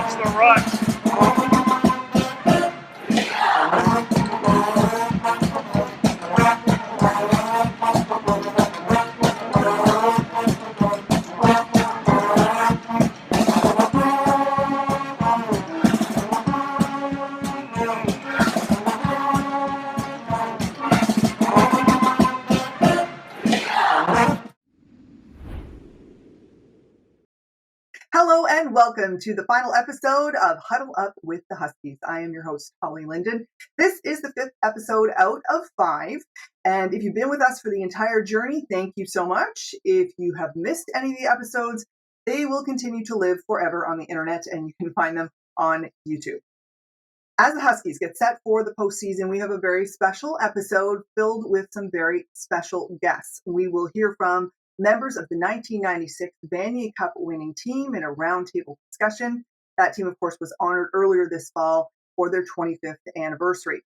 Watch the run. Hello and welcome to the final episode of Huddle Up with the Huskies. I am your host, Holly Linden. This is the 5th episode out of 5. And if you've been with us for the entire journey, thank you so much. If you have missed any of the episodes, they will continue to live forever on the internet and you can find them on YouTube. As the Huskies get set for the postseason, we have a very special episode filled with some very special guests. We will hear from members of the 1996 Vanier Cup winning team in a roundtable discussion. That team, of course, was honored earlier this fall for their 25th anniversary.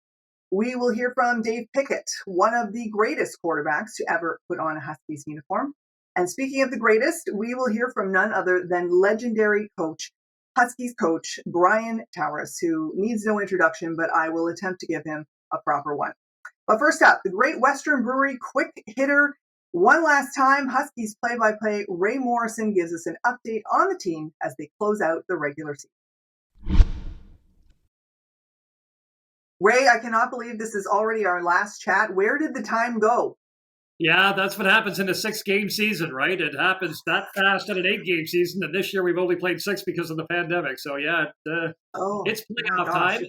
We will hear from Dave Pickett, one of the greatest quarterbacks to ever put on a Huskies uniform. And speaking of the greatest, we will hear from none other than legendary Huskies coach Brent Towriss, who needs no introduction, but I will attempt to give him a proper one. But first up, the Great Western Brewery quick hitter. One last time, Huskies play-by-play Wray Morrison gives us an update on the team as they close out the regular season. Wray, I cannot believe this is already our last chat. Where did the time go? Yeah, that's what happens in a 6-game season, right? It happens that fast in an 8-game season, and this year we've only played 6 because of the pandemic. So, yeah, it's playoff time.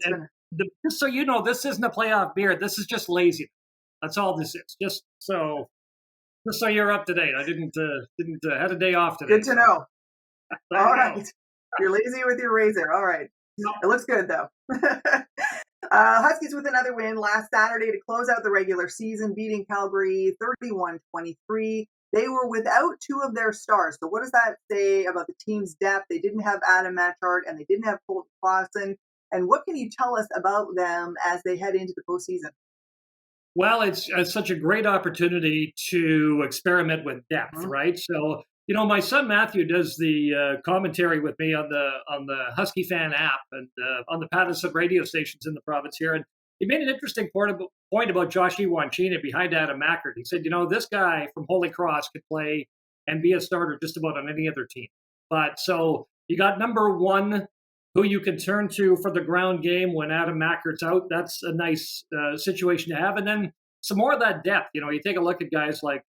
Just so you know, this isn't a playoff beer. This is just laziness. That's all this is. Just so you're up to date. I didn't had a day off today. Good to know. All right. You're lazy with your razor. All right. It looks good, though. Huskies with another win last Saturday to close out the regular season, beating Calgary 31-23. They were without 2 of their stars. So what does that say about the team's depth? They didn't have Adam Matchart and they didn't have Colton Clausen. And what can you tell us about them as they head into the postseason? Well, it's such a great opportunity to experiment with depth, right? So, you know, my son Matthew does the commentary with me on the Husky Fan app and on the Patterson radio stations in the province here. And he made an interesting point about Josh Iwanchina behind Adam Mackert. He said, you know, this guy from Holy Cross could play and be a starter just about on any other team. But so you got number 1, who you can turn to for the ground game when Adam Mackert's out. That's a nice situation to have. And then some more of that depth. You know, you take a look at guys like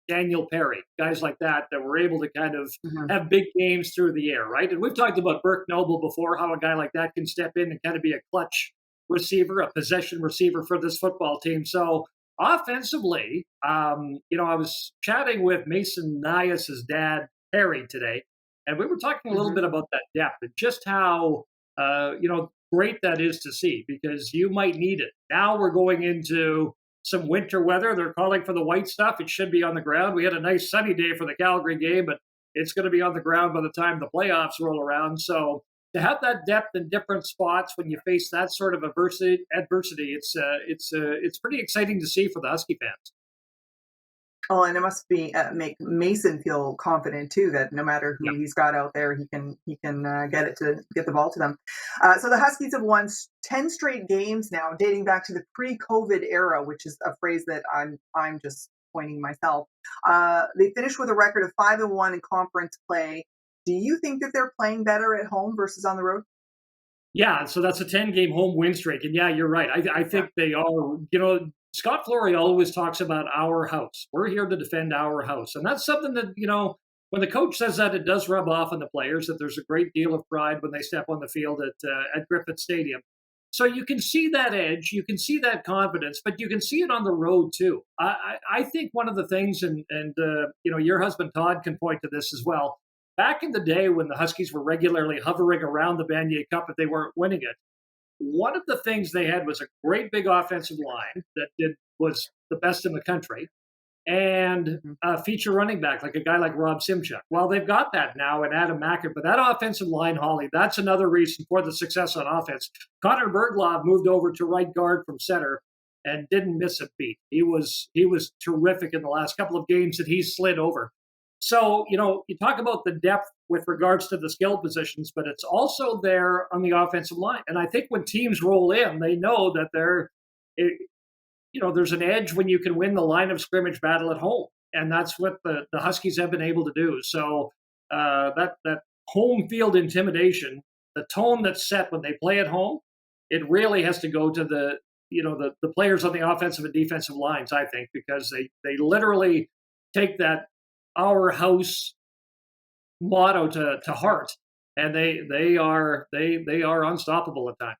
Daniel Perry, guys like that were able to kind of have big games through the air, right? And we've talked about Burke Noble before, how a guy like that can step in and kind of be a clutch receiver, a possession receiver for this football team. So offensively, you know, I was chatting with Mason Nias' dad, Perry, today. And we were talking a little bit about that depth and just how, you know, great that is to see because you might need it. Now we're going into some winter weather. They're calling for the white stuff. It should be on the ground. We had a nice sunny day for the Calgary game, but it's going to be on the ground by the time the playoffs roll around. So to have that depth in different spots when you face that sort of adversity, it's pretty exciting to see for the Husky fans. Oh, and it must be make Mason feel confident too that no matter who he's got out there, he can get the ball to them. So the Huskies have won 10 straight games now, dating back to the pre-COVID era, which is a phrase that I'm just coining myself. They finished with a record of 5-1 in conference play. Do you think that they're playing better at home versus on the road? Yeah, so that's a 10-game home win streak, and yeah, you're right. I think they are. You know, Scott Flory always talks about our house. We're here to defend our house. And that's something that, you know, when the coach says that, it does rub off on the players, that there's a great deal of pride when they step on the field at Griffith Stadium. So you can see that edge, you can see that confidence, but you can see it on the road too. I think one of the things, and you know, your husband Todd can point to this as well, back in the day when the Huskies were regularly hovering around the Vanier Cup if they weren't winning it, one of the things they had was a great big offensive line that was the best in the country, and a feature running back, like a guy like Rob Simchuk. Well, they've got that now in Adam Mackert, but that offensive line, Holly, that's another reason for the success on offense. Connor Berglov moved over to right guard from center and didn't miss a beat. He was terrific in the last couple of games that he slid over. So, you talk about the depth with regards to the skill positions, but it's also there on the offensive line. And I think when teams roll in, they know that there's an edge when you can win the line of scrimmage battle at home. And that's what the Huskies have been able to do. So that home field intimidation, the tone that's set when they play at home, it really has to go to the players on the offensive and defensive lines, I think, because they literally take that our house motto to heart, and they are unstoppable at times.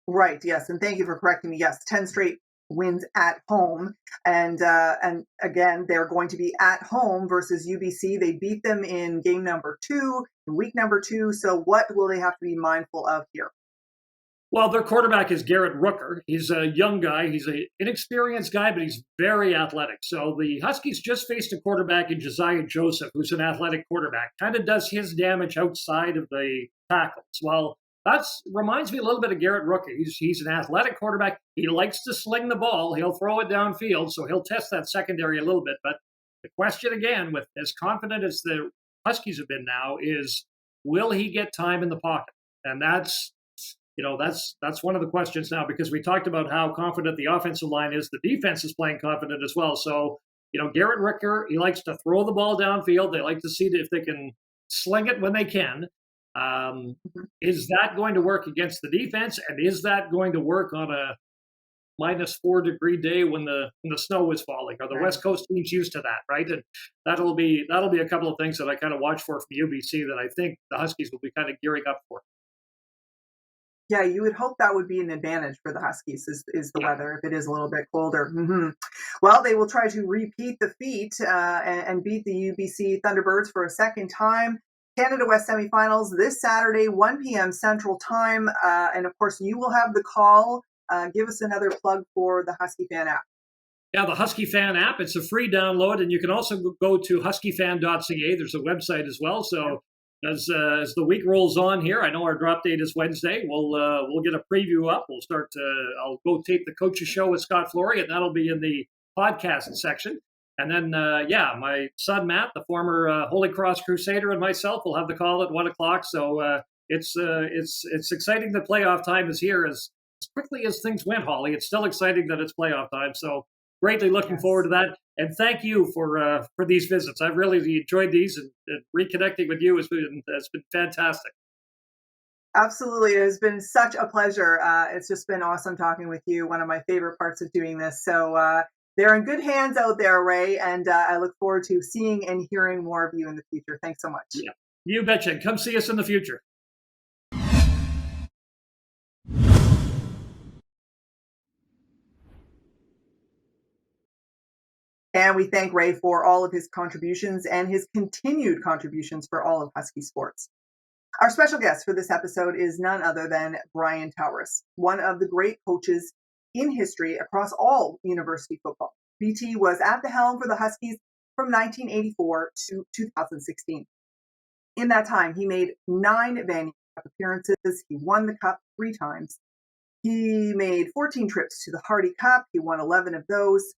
Right. Yes, and thank you for correcting me. Yes, 10 straight wins at home, and again, they're going to be at home versus UBC. They beat them in game number 2, week number 2. So, what will they have to be mindful of here? Well, their quarterback is Garrett Rooker. He's a young guy. He's an inexperienced guy, but he's very athletic. So the Huskies just faced a quarterback in Josiah Joseph, who's an athletic quarterback. Kind of does his damage outside of the tackles. Well, that reminds me a little bit of Garrett Rooker. He's an athletic quarterback. He likes to sling the ball. He'll throw it downfield, so he'll test that secondary a little bit. But the question, again, with as confident as the Huskies have been now, is will he get time in the pocket? And that's one of the questions now, because we talked about how confident the offensive line is. The defense is playing confident as well. So, Garrett Rooker, he likes to throw the ball downfield. They like to see if they can sling it when they can. Is that going to work against the defense? And is that going to work on a -4-degree day when the snow is falling? Are the West Coast teams used to that, right? And that'll be a couple of things that I kind of watch for from UBC that I think the Huskies will be kind of gearing up for. Yeah, you would hope that would be an advantage for the Huskies is the weather if it is a little bit colder. Mm-hmm. Well, they will try to repeat the feat and beat the UBC Thunderbirds for a second time. Canada West semifinals this Saturday, 1 p.m. Central Time. And of course, you will have the call. Give us another plug for the Husky Fan app. Yeah, the Husky Fan app. It's a free download, and you can also go to huskyfan.ca. There's a website as well. So as the week rolls on here, I know our drop date is Wednesday. We'll get a preview up. We'll start I'll go tape the coach's show with Scott Flory, and that'll be in the podcast section. And then, my son Matt, the former Holy Cross Crusader, and myself will have the call at 1:00. So it's exciting that playoff time is here. As quickly as things went, Holly, it's still exciting that it's playoff time. So greatly looking forward to that. And thank you for these visits. I've really enjoyed these, and reconnecting with you has been fantastic. Absolutely. It has been such a pleasure. It's just been awesome talking with you. One of my favorite parts of doing this. So they're in good hands out there, Ray. And I look forward to seeing and hearing more of you in the future. Thanks so much. Yeah, you betcha. Come see us in the future. And we thank Ray for all of his contributions and his continued contributions for all of Husky sports. Our special guest for this episode is none other than Brian Towriss, one of the great coaches in history across all university football. BT was at the helm for the Huskies from 1984 to 2016. In that time, he made 9 Vanier Cup appearances. He won the Cup 3 times. He made 14 trips to the Hardy Cup. He won 11 of those.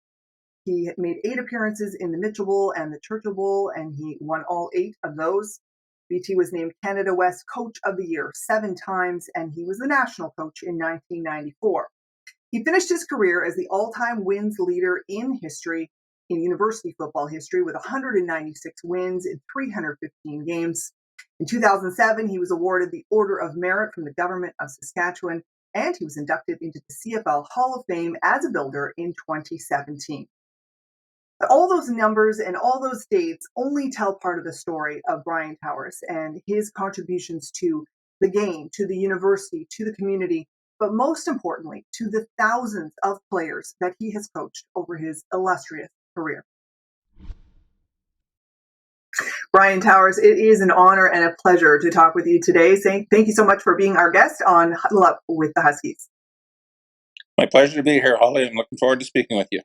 He made 8 appearances in the Mitchell Bowl and the Churchill Bowl, and he won all 8 of those. BT was named Canada West Coach of the Year 7 times, and he was the national coach in 1994. He finished his career as the all-time wins leader in history, in university football history, with 196 wins in 315 games. In 2007, he was awarded the Order of Merit from the government of Saskatchewan, and he was inducted into the CFL Hall of Fame as a builder in 2017. But all those numbers and all those dates only tell part of the story of Brian Towriss and his contributions to the game, to the university, to the community, but most importantly, to the thousands of players that he has coached over his illustrious career. Brian Towriss, it is an honor and a pleasure to talk with you today. Thank you so much for being our guest on Huddle Up with the Huskies. My pleasure to be here, Holly. I'm looking forward to speaking with you.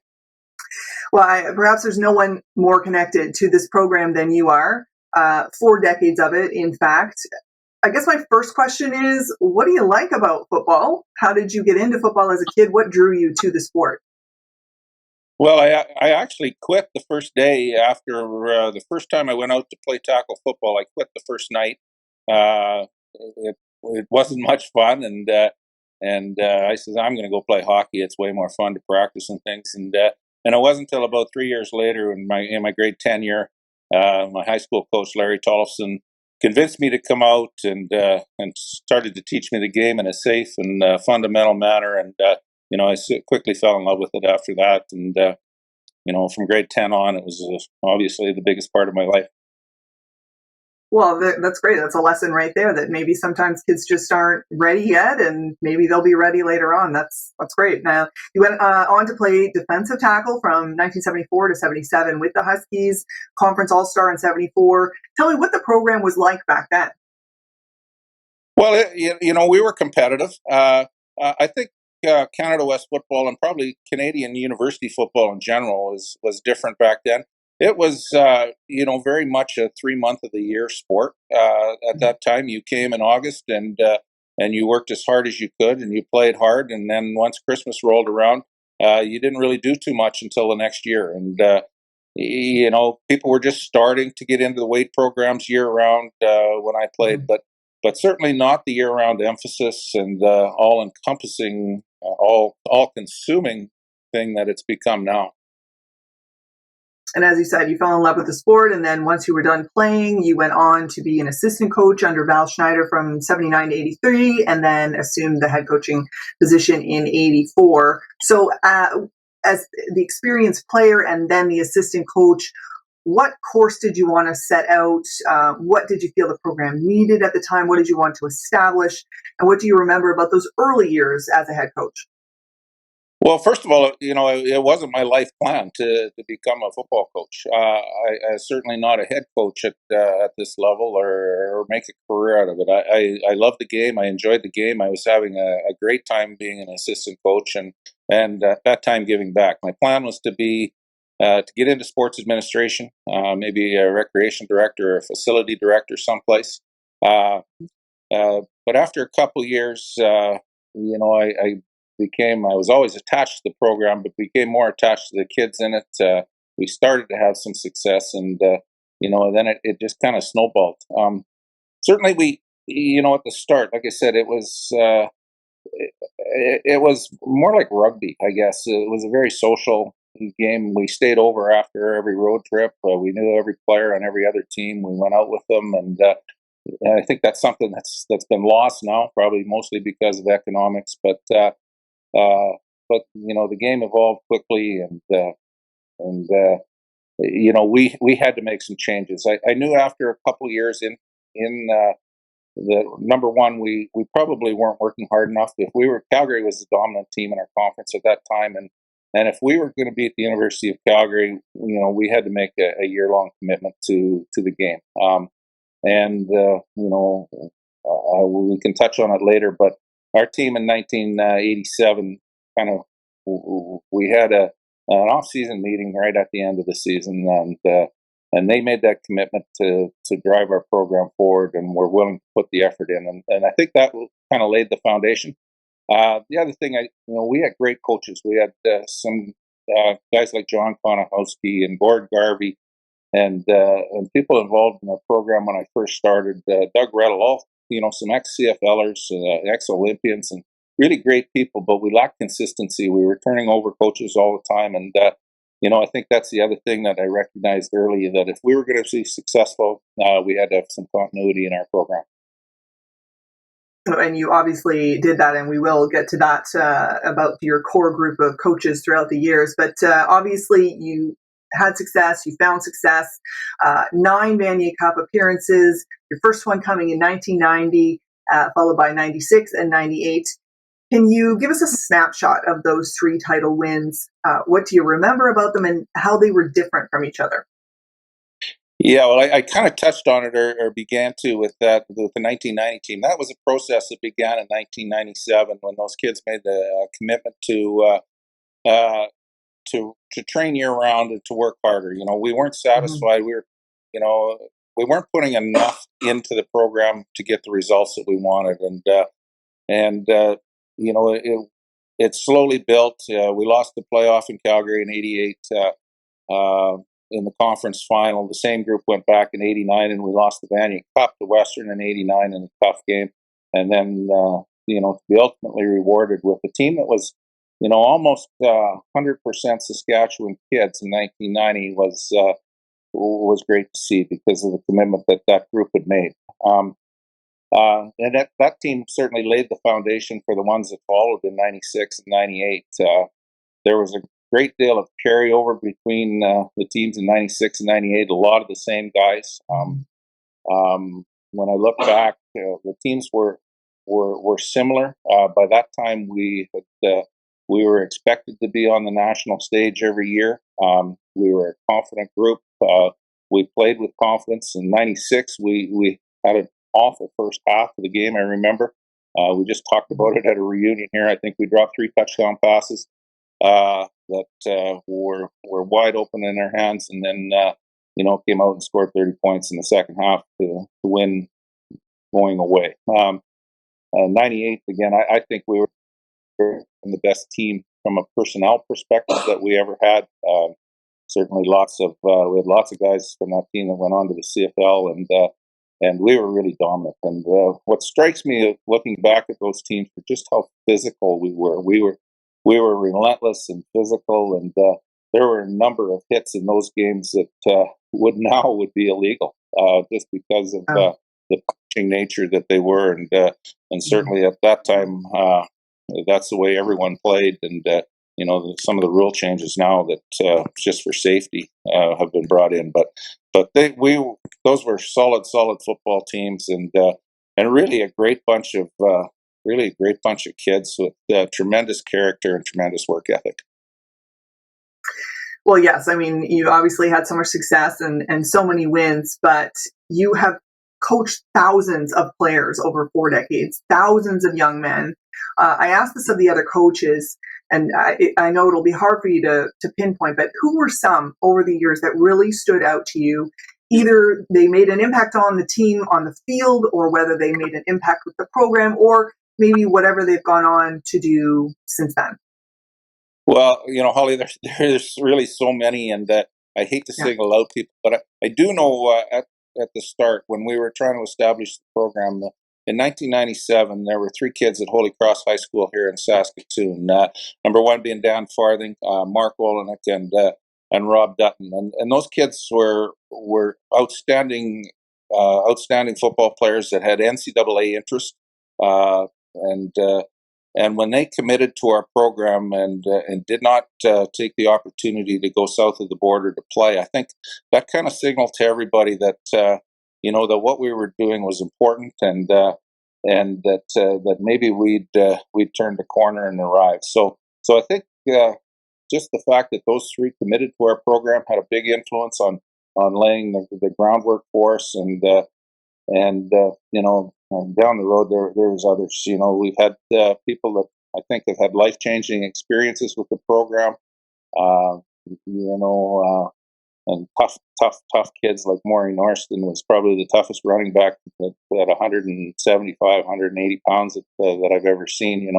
Well, perhaps there's no one more connected to this program than you are. 4 decades of it, in fact. I guess my first question is, what do you like about football? How did you get into football as a kid? What drew you to the sport? Well, I actually quit the first day after the first time I went out to play tackle football. I quit the first night. It wasn't much fun, and I said I'm going to go play hockey. It's way more fun to practice and things. And it wasn't until about 3 years later, in my grade 10 year, my high school coach Larry Tollefson convinced me to come out and started to teach me the game in a safe and fundamental manner. And I quickly fell in love with it after that. And from grade 10 on, it was obviously the biggest part of my life. Well, that's great. That's a lesson right there that maybe sometimes kids just aren't ready yet, and maybe they'll be ready later on. That's great. Now, you went on to play defensive tackle from 1974 to 77 with the Huskies, Conference All-Star in 74. Tell me what the program was like back then. Well, we were competitive. I think Canada West football and probably Canadian university football in general was different back then. It was, very much a 3 month of the year sport. At that time, you came in August and you worked as hard as you could and you played hard. And then once Christmas rolled around, you didn't really do too much until the next year. And people were just starting to get into the weight programs year round when I played, but certainly not the year round emphasis and all encompassing, all consuming thing that it's become now. And as you said, you fell in love with the sport, and then once you were done playing, you went on to be an assistant coach under Val Schneider from 79 to 83, and then assumed the head coaching position in 84. So as the experienced player and then the assistant coach, what course did you want to set out? What did you feel the program needed at the time? What did you want to establish? And what do you remember about those early years as a head coach? Well, first of all, it wasn't my life plan to become a football coach. I certainly not a head coach at this level or make a career out of it. I love the game. I enjoyed the game. I was having a great time being an assistant coach and at that time giving back. My plan was to get into sports administration, maybe a recreation director or a facility director someplace. But after a couple of years, I was always attached to the program, but became more attached to the kids in it. We started to have some success, and then it just kind of snowballed. Certainly, at the start, like I said, it was more like rugby, I guess. It was a very social game. We stayed over after every road trip. We knew every player on every other team. We went out with them, and I think that's something that's been lost now, probably mostly because of economics. But the game evolved quickly, and we had to make some changes. I knew after a couple years in the number one, we probably weren't working hard enough. Calgary was the dominant team in our conference at that time, and if we were going to beat the University of Calgary, we had to make a year-long commitment to the game. We can touch on it later, but our team in 1987 we had an off-season meeting right at the end of the season, and they made that commitment to drive our program forward, and were willing to put the effort in, and I think that kind of laid the foundation. The other thing, we had great coaches. We had some guys like John Konahowski and Gord Garvey, and people involved in our program when I first started. Doug Rettel, all some ex-CFLers, ex-Olympians, and really great people, but we lacked consistency. We were turning over coaches all the time, and I think that's the other thing that I recognized early, that if we were going to be successful, we had to have some continuity in our program. And you obviously did that, and we will get to that about your core group of coaches throughout the years. But obviously, you had success, you found success, 9 Vanier Cup appearances, your first one coming in 1990, followed by 96 and 98. Can you give us a snapshot of those 3 title wins? What do you remember about them and how they were different from each other? Yeah, well, I kind of touched on it or began to with the 1990 team. That was a process that began in 1997 when those kids made the commitment to train year round and to work harder. We weren't satisfied. We weren't putting enough into the program to get the results that we wanted, and it slowly built. We lost the playoff in Calgary in '88 in the conference final. The same group went back in '89, and we lost the Vanier Cup to Western in '89 in a tough game. And then, to be ultimately rewarded with a team that was, almost 100% Saskatchewan kids in 1990 was great to see because of the commitment that group had made. And that team certainly laid the foundation for the ones that followed in '96 and '98. There was a great deal of carryover between the teams in '96 and '98. A lot of the same guys. When I look back, the teams were similar. By that time, we were expected to be on the national stage every year. We were a confident group. We played with confidence. In '96, we had an awful first half of the game. I remember we just talked about it at a reunion here. I think we dropped 3 touchdown passes that were wide open in our hands, and then came out and scored 30 points in the second half to win going away. '98 again. I think we were the best team from a personnel perspective that we ever had. Certainly, we had lots of guys from that team that went on to the CFL, and we were really dominant. And what strikes me looking back at those teams is just how physical we were. We were relentless and physical, and there were a number of hits in those games that would be illegal just because of the punching nature that they were, and certainly at that time that's the way everyone played. And some of the rule changes now that just for safety have been brought in, but those were solid football teams, and really a great bunch of kids with tremendous character and tremendous work ethic. Well, yes, I mean, you obviously had so much success and so many wins, but you have coached thousands of players over 4 decades, thousands of young men. I asked this of the other coaches, and I know it'll be hard for you to pinpoint, but who were some over the years that really stood out to you? Either they made an impact on the team on the field, or whether they made an impact with the program, or maybe whatever they've gone on to do since then. Well, Holly, there's really so many, and I hate to single out people, but I do know at the start when we were trying to establish the program in 1997, there were 3 kids at Holy Cross High School here in Saskatoon. Number 1 being Dan Farthing, Mark Olenek, and Rob Dutton, and those kids were outstanding football players that had NCAA interest, and when they committed to our program and did not take the opportunity to go south of the border to play, I think that kind of signaled to everybody that that what we were doing was important, and that maybe we'd turned the corner and arrived. So I think just the fact that those 3 committed to our program had a big influence on laying the groundwork for us, and down the road there's others. We've had people that I think have had life-changing experiences with the program. And tough kids like Maury Norston was probably the toughest running back at 175, 180 pounds that I've ever seen.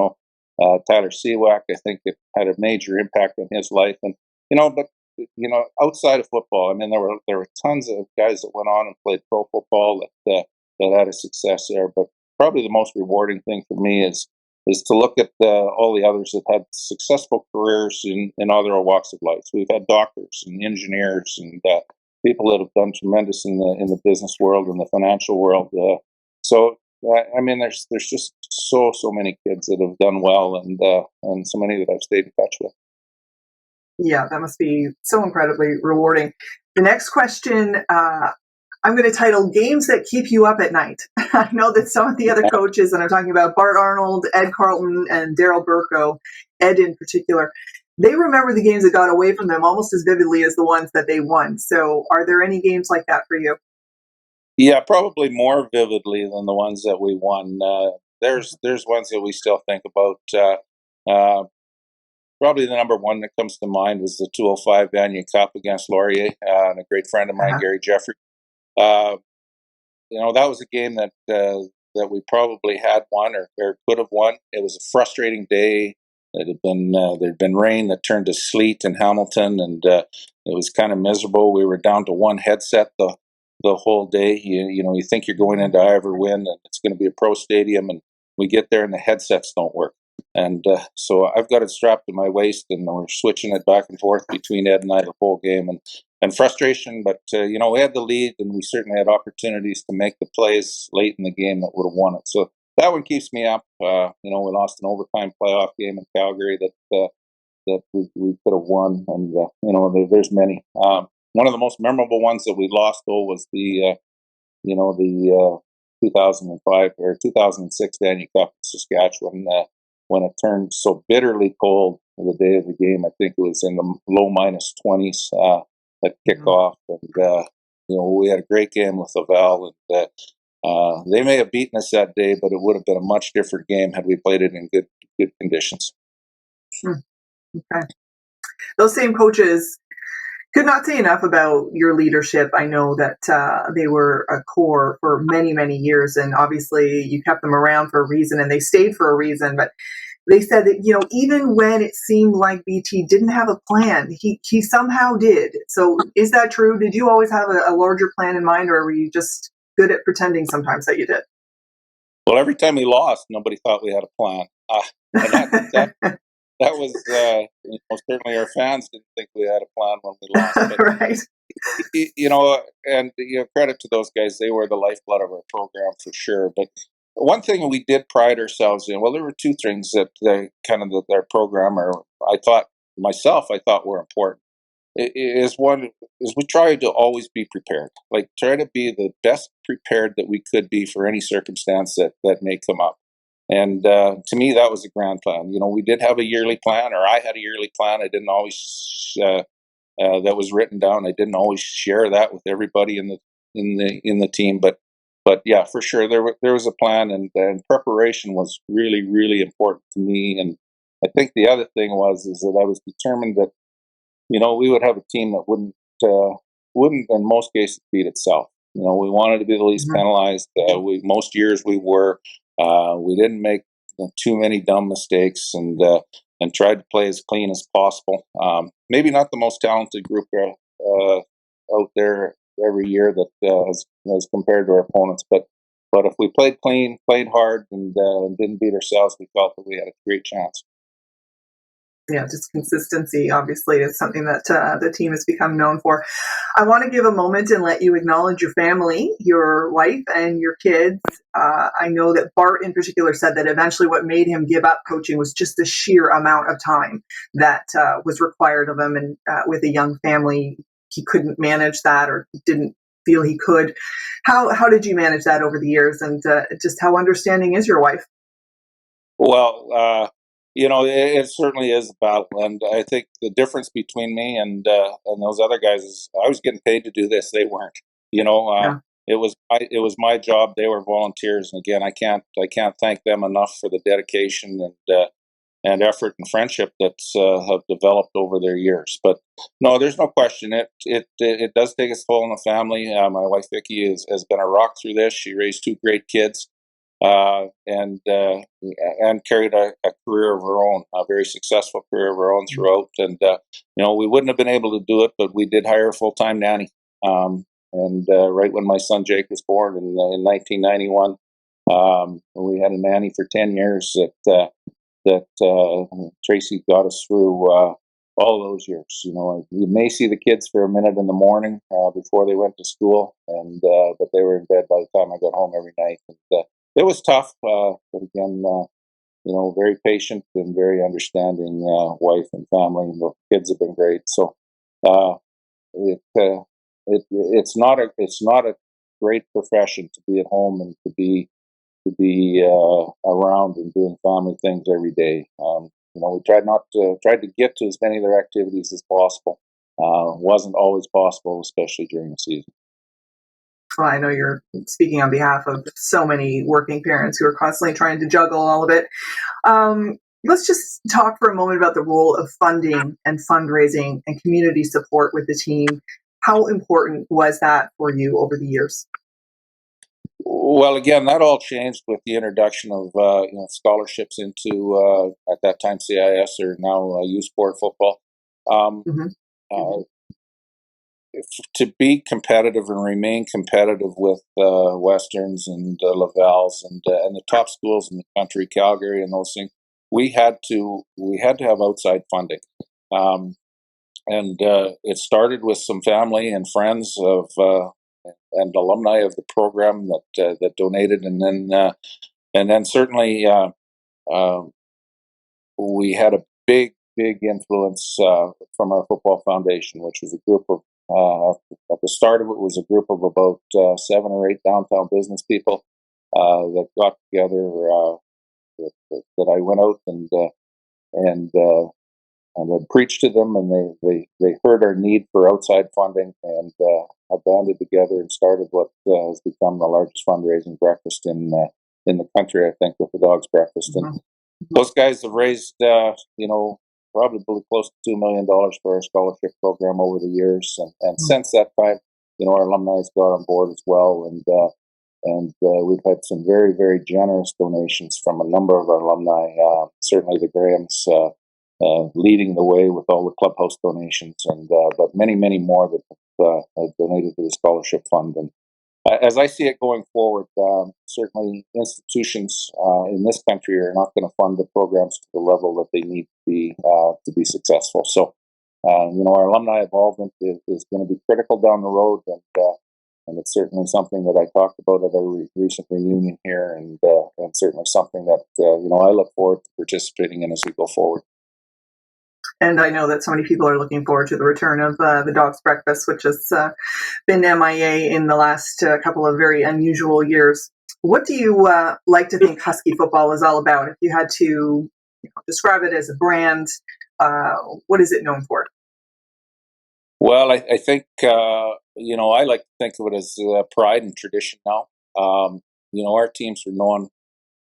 Tyler Seawack, I think it had a major impact on his life. And but outside of football, I mean, there were tons of guys that went on and played pro football that had a success there. But probably the most rewarding thing for me is to look at all the others that had successful careers in other walks of life. So we've had doctors and engineers and people that have done tremendous in the business world and the financial world. I mean, there's just so many kids that have done well, and so many that I've stayed in touch with. Yeah, that must be so incredibly rewarding. The next question, I'm going to title Games That Keep You Up at Night. I know that some of the other coaches, and I'm talking about Bart Arnold, Ed Carlton, and Daryl Burko, Ed in particular, they remember the games that got away from them almost as vividly as the ones that they won. So are there any games like that for you? Yeah, probably more vividly than the ones that we won. There's ones that we still think about. Probably the number one that comes to mind was the 205 Vanier Cup against Laurier, and a great friend of mine, Gary Jeffrey. That was a game that we probably had won or could have won. It was a frustrating day. There'd been rain that turned to sleet in Hamilton, and it was kind of miserable. We were down to one headset the whole day. You think you're going into Iverwin and it's going to be a pro stadium, and we get there and the headsets don't work. And so I've got it strapped to my waist, and we're switching it back and forth between Ed and I the whole game, and frustration. But we had the lead, and we certainly had opportunities to make the plays late in the game that would have won it. So that one keeps me up. We lost an overtime playoff game in Calgary that we could have won, and there's many. One of the most memorable ones that we lost, though, was the 2005 or 2006 Vanier Cup in Saskatchewan, when it turned so bitterly cold the day of the game. I think it was in the low -20s at kickoff, and we had a great game with Laval, and they may have beaten us that day, but it would have been a much different game had we played it in good conditions. Okay. Those same coaches could not say enough about your leadership. I know that they were a core for many, many years, and obviously you kept them around for a reason, and they stayed for a reason. But they said that, even when it seemed like BT didn't have a plan, he somehow did. So is that true? Did you always have a larger plan in mind, or were you just good at pretending sometimes that you did? Well, every time we lost, nobody thought we had a plan. That was certainly our fans didn't think we had a plan when we lost. But, right. And credit to those guys; they were the lifeblood of our program for sure. But one thing we did pride ourselves in, well, there were two things that their program, or I thought were important. One is we tried to always be prepared, like try to be the best prepared that we could be for any circumstance that may come up. And to me, that was a grand plan. We did have a yearly plan, or I had a yearly plan. I didn't always that was written down. I didn't always share that with everybody in the team, but yeah, for sure there was a plan, and preparation was really, really important to me. And I think the other thing is that I was determined that we would have a team that wouldn't in most cases beat itself. We wanted to be the least penalized. Most years we were. We didn't make too many dumb mistakes, and tried to play as clean as possible. Maybe not the most talented group out there every year that as compared to our opponents, but if we played clean, played hard, and didn't beat ourselves, we felt that we had a great chance. Yeah, just consistency, obviously, is something that the team has become known for. I want to give a moment and let you acknowledge your family, your wife, and your kids. I know that Bart in particular said that eventually what made him give up coaching was just the sheer amount of time that was required of him. And with a young family, he couldn't manage that, or didn't feel he could. How did you manage that over the years? And just how understanding is your wife? Well, it certainly is a battle, and I think the difference between me and those other guys is I was getting paid to do this; they weren't. Yeah. It was my job. They were volunteers, and again, I can't thank them enough for the dedication and effort and friendship that have developed over their years. But no, there's no question. It does take its toll on the family. My wife Vicky has been a rock through this. She raised two great kids. And carried a career of her own, a very successful career of her own throughout. And we wouldn't have been able to do it, but we did hire a full-time nanny. And right when my son Jake was born in 1991, we had a nanny for 10 years that Tracy got us through all those years. You may see the kids for a minute in the morning before they went to school, and but they were in bed by the time I got home every night. And, it was tough, but again, very patient and very understanding wife and family, and the kids have been great. So it's not a great profession to be at home and to be around and doing family things every day. We tried to get to as many of their activities as possible. Wasn't always possible, especially during the season. Well, I know you're speaking on behalf of so many working parents who are constantly trying to juggle all of it. Let's just talk for a moment about the role of funding and fundraising and community support with the team. How important was that for you over the years? Well, again, that all changed with the introduction of scholarships into at that time CIS, or now U Sport football. Um, Mm-hmm. uh, to be competitive and remain competitive with Westerns and Lavals and the top schools in the country, Calgary and those things, we had to have outside funding. And it started with some family and friends of and alumni of the program that donated, and then certainly we had a big influence from our football foundation, which was a group of at the start of it was a group of about 7 or 8 downtown business people that got together. That I went out and and had preached to them, and they heard our need for outside funding, and have banded together and started what has become the largest fundraising breakfast in the country, I think, with the Dogs Breakfast. And those guys have raised, probably close to $2 million for our scholarship program over the years, and since that time, our alumni has got on board as well, and we've had some very, very generous donations from a number of our alumni. Certainly, the Grahams leading the way with all the clubhouse donations, and but many, many more that have donated to the scholarship fund. And as I see it going forward, certainly institutions in this country are not going to fund the programs to the level that they need to be successful. So, our alumni involvement is going to be critical down the road, and it's certainly something that I talked about at our recent reunion here, and certainly something that I look forward to participating in as we go forward. And I know that so many people are looking forward to the return of the Dogs Breakfast, which has been MIA in the last couple of very unusual years. What do you like to think Husky football is all about? If you had to describe it as a brand, what is it known for? Well, I think, I like to think of it as pride and tradition now. Our teams are known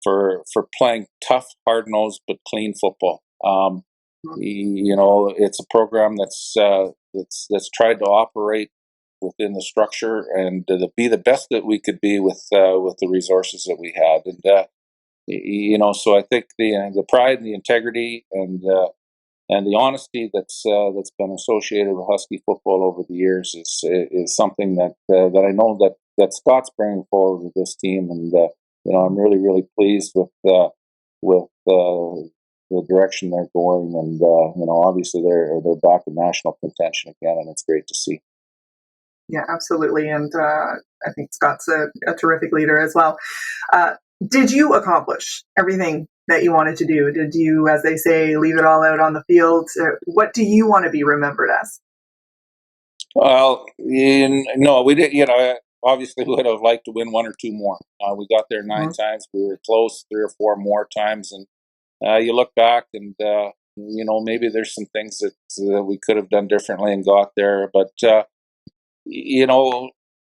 for playing tough, hard-nosed, but clean football. It's a program that's tried to operate within the structure and to be the best that we could be with the resources that we had, and so I think the pride and the integrity and the honesty that's been associated with Husky football over the years is something that I know that Scott's bringing forward with this team, and I'm really, really pleased with the direction they're going, and obviously they're back in national contention again, and it's great to see. Yeah, absolutely, and I think Scott's a terrific leader as well. Did you accomplish everything that you wanted to do? Did you, as they say, leave it all out on the field? What do you want to be remembered as? Well, no, we did. Obviously, we would have liked to win 1 or 2 more. We got there 9 times. We were close 3 or 4 more times, and you look back, and maybe there's some things that we could have done differently and got there. But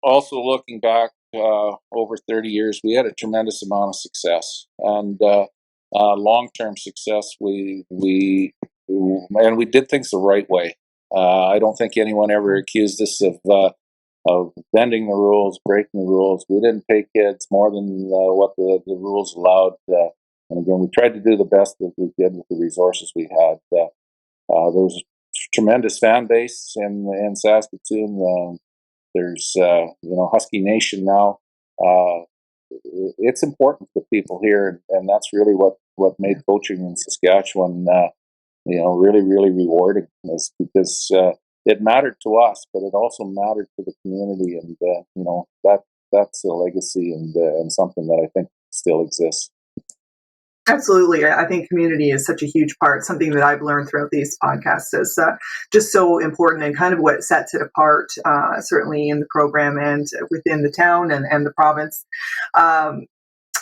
also looking back over 30 years, we had a tremendous amount of success, and long-term success. We did things the right way. I don't think anyone ever accused us of bending the rules, breaking the rules. We didn't pay kids more than what the rules allowed. And again, we tried to do the best that we did with the resources we had. There's a tremendous fan base in Saskatoon. There's Husky Nation now. It's important to people here, and that's really what made coaching in Saskatchewan really, really rewarding, is because it mattered to us, but it also mattered to the community, and that's a legacy and something that I think still exists. Absolutely. I think community is such a huge part, something that I've learned throughout these podcasts is just so important, and kind of what sets it apart, certainly in the program and within the town and the province.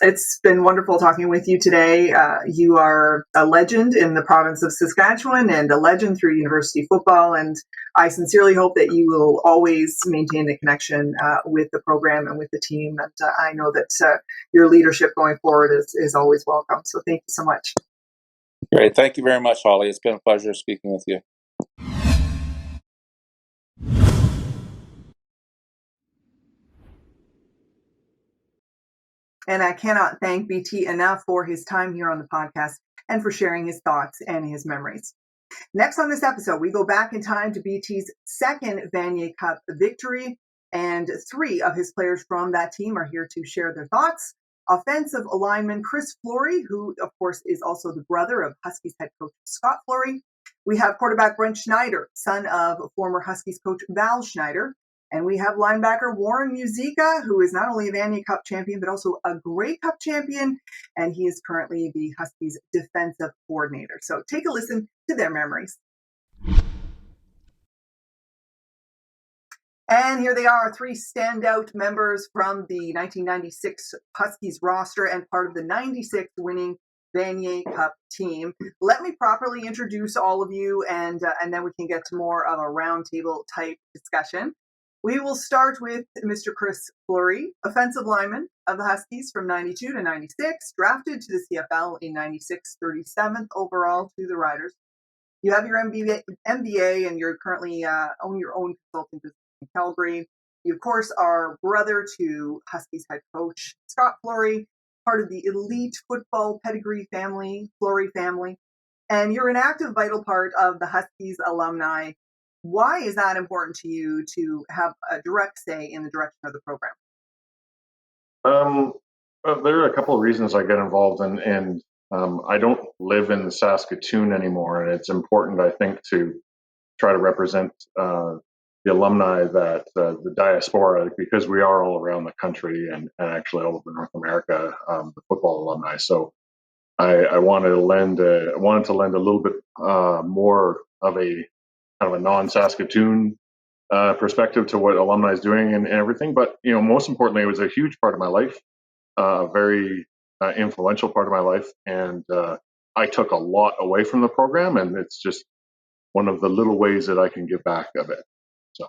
It's been wonderful talking with you today. You are a legend in the province of Saskatchewan and a legend through university football. And I sincerely hope that you will always maintain the connection with the program and with the team. And I know that your leadership going forward is always welcome. So thank you so much. Great. Thank you very much, Holly. It's been a pleasure speaking with you. And I cannot thank BT enough for his time here on the podcast and for sharing his thoughts and his memories. Next on this episode, we go back in time to BT's second Vanier Cup victory, and 3 of his players from that team are here to share their thoughts. Offensive lineman Chris Flory, who of course is also the brother of Huskies head coach Scott Flory. We have quarterback Brent Schneider, son of former Huskies coach Val Schneider. And we have linebacker Warren Muzika, who is not only a Vanier Cup champion, but also a Grey Cup champion. And he is currently the Huskies defensive coordinator. So take a listen to their memories. And here they are, 3 standout members from the 1996 Huskies roster and part of the 96 winning Vanier Cup team. Let me properly introduce all of you, and then we can get to more of a roundtable type discussion. We will start with Mr. Chris Flory, offensive lineman of the Huskies from 92 to 96, drafted to the CFL in 96, 37th overall to the Riders. You have your MBA and you're currently own your own consulting business in Calgary. You, of course, are brother to Huskies head coach Scott Flory, part of the elite football pedigree family, Flory family, and you're an active, vital part of the Huskies alumni. Why is that important to you to have a direct say in the direction of the program? There are a couple of reasons I get involved, and I don't live in Saskatoon anymore, and it's important, I think, to try to represent the alumni that the diaspora, because we are all around the country and actually all over North America, the football alumni. So I wanted to lend a little bit more of a kind of a non-Saskatoon perspective to what alumni is doing and everything. But most importantly, it was a huge part of my life, a very influential part of my life, and I took a lot away from the program, and it's just one of the little ways that I can give back a bit. So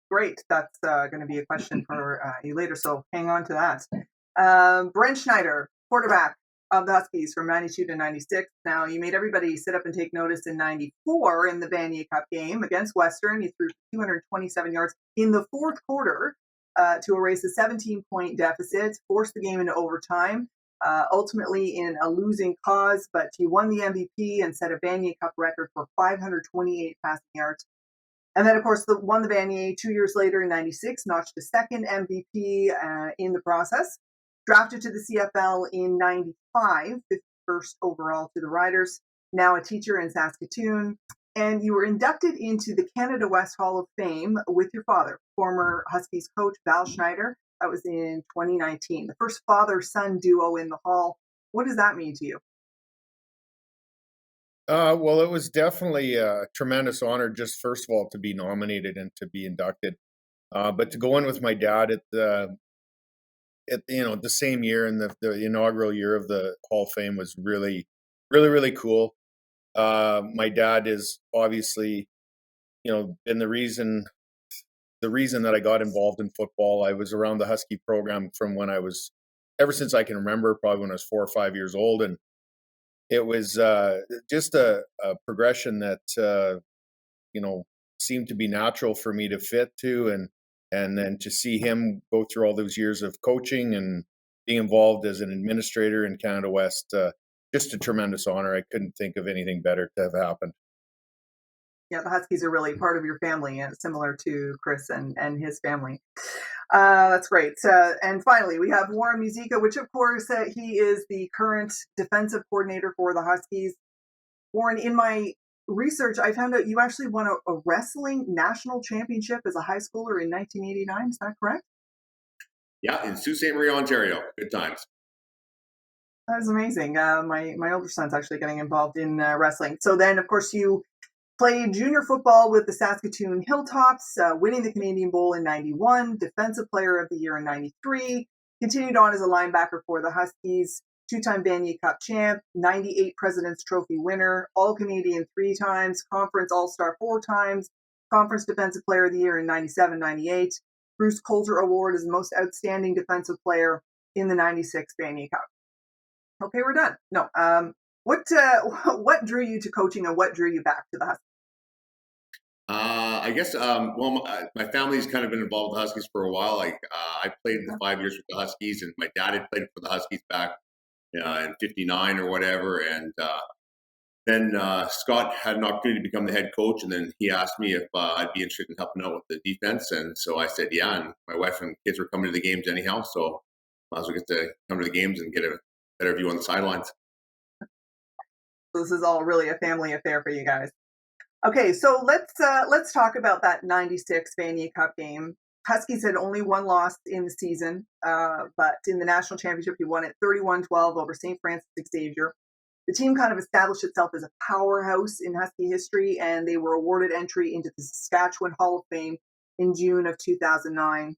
great. That's going to be a question for you later, so hang on to that. Brent Schneider, quarterback of the Huskies from 92 to 96. Now, you made everybody sit up and take notice in 94 in the Vanier Cup game against Western. You threw 227 yards in the fourth quarter to erase a 17-point deficit, forced the game into overtime, ultimately in a losing cause, but you won the MVP and set a Vanier Cup record for 528 passing yards. And then, of course, won the Vanier 2 years later in 96, notched a second MVP in the process. Drafted to the CFL in 95, 51st overall to the Riders, now a teacher in Saskatoon. And you were inducted into the Canada West Hall of Fame with your father, former Huskies coach Val Schneider. That was in 2019. The first father-son duo in the Hall. What does that mean to you? Well, it was definitely a tremendous honor, just first of all, to be nominated and to be inducted. But to go in with my dad at the same year, and the inaugural year of the Hall of Fame was really, really, really cool. My dad is obviously, been the reason that I got involved in football. I was around the Husky program from ever since I can remember, probably when I was 4 or 5 years old. And it was just a progression that, seemed to be natural for me to fit to. And then to see him go through all those years of coaching and being involved as an administrator in Canada West, just a tremendous honor. I couldn't think of anything better to have happened. Yeah, the Huskies are really part of your family, and similar to Chris and his family. That's great. And finally, we have Warren Muzika, which, of course, he is the current defensive coordinator for the Huskies. Warren, in my research, I found out you actually won a wrestling national championship as a high schooler in 1989. Is that correct? Yeah, in Sault Ste. Marie, Ontario. Good times. That is amazing. My older son's actually getting involved in wrestling. So then, of course, you played junior football with the Saskatoon Hilltops, winning the Canadian Bowl in 91, Defensive Player of the Year in 93, continued on as a linebacker for the Huskies, 2-time Vanier Cup champ, 98 President's Trophy winner, All-Canadian 3 times, Conference All-Star 4 times, Conference Defensive Player of the Year in 97, 98, Bruce Coulter Award as the most outstanding defensive player in the 96 Vanier Cup. Okay, we're done. No, what drew you to coaching and what drew you back to the Huskies? I guess, my family's kind of been involved with the Huskies for a while. Like, I played the 5 years with the Huskies, and my dad had played for the Huskies back in '59 or whatever. And then Scott had an opportunity to become the head coach, and then he asked me if I'd be interested in helping out with the defense. And so I said, yeah. And my wife and kids were coming to the games anyhow, so might as well get to come to the games and get a better view on the sidelines. So this is all really a family affair for you guys. Okay, so let's talk about that '96 Vanier Cup game. Huskies had only one loss in the season, but in the national championship, you won it 31-12 over St. Francis Xavier. The team kind of established itself as a powerhouse in Husky history, and they were awarded entry into the Saskatchewan Hall of Fame in June of 2009.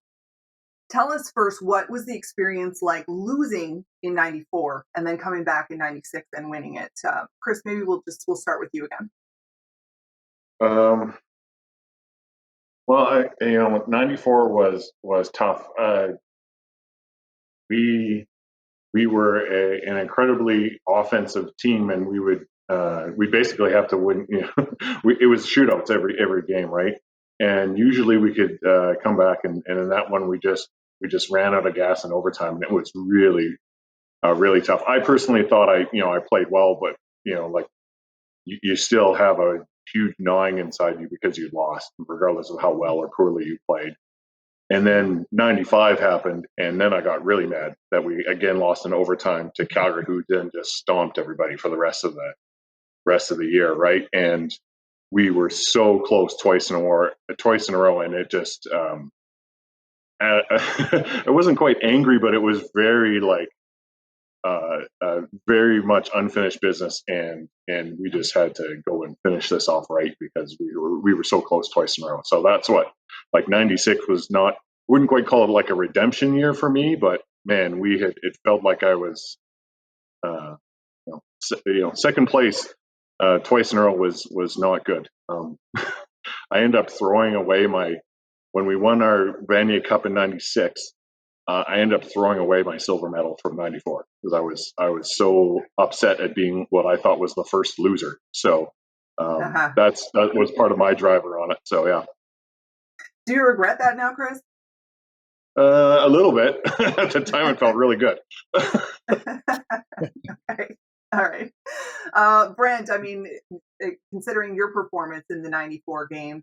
Tell us first, what was the experience like losing in '94 and then coming back in '96 and winning it? Chris, maybe we'll start with you again. Well, '94 was tough. We were an incredibly offensive team, and we basically have to win. It was shootouts every game, right? And usually we could come back, and in that one we just ran out of gas in overtime, and it was really really tough. I personally thought I played well, but like you still have a huge gnawing inside you because you lost, regardless of how well or poorly you played. And then '95 happened, and then I got really mad that we again lost in overtime to Calgary, who then just stomped everybody for the rest of the year, right? And we were so close twice in a row, and it just I wasn't quite angry, but it was very very much unfinished business, and we just had to go and finish this off right because we were so close twice in a row. So that's what, like, '96 was not, wouldn't quite call it like a redemption year for me, but man, it felt like I was second place twice in a row was not good. I ended up throwing away when we won our Vanier Cup in '96. I ended up throwing away my silver medal from '94 because I was so upset at being what I thought was the first loser. So that was part of my driver on it. So yeah. Do you regret that now, Chris? A little bit. At the time, it felt really good. Okay. All right. Brent, I mean, considering your performance in the '94 game,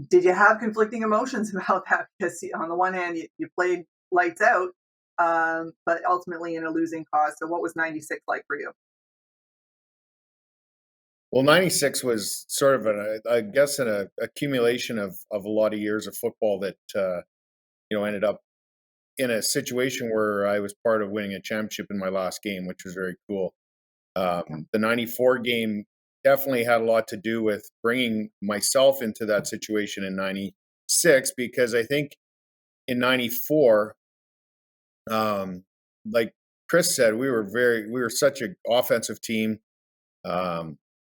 did you have conflicting emotions about that? Because on the one hand, you played lights out, but ultimately in a losing cause. So what was '96 like for you? Well, '96 was sort of an accumulation of a lot of years of football that ended up in a situation where I was part of winning a championship in my last game, which was very cool. The '94 game definitely had a lot to do with bringing myself into that situation in '96, because I think in '94, like Chris said, we were such an offensive team.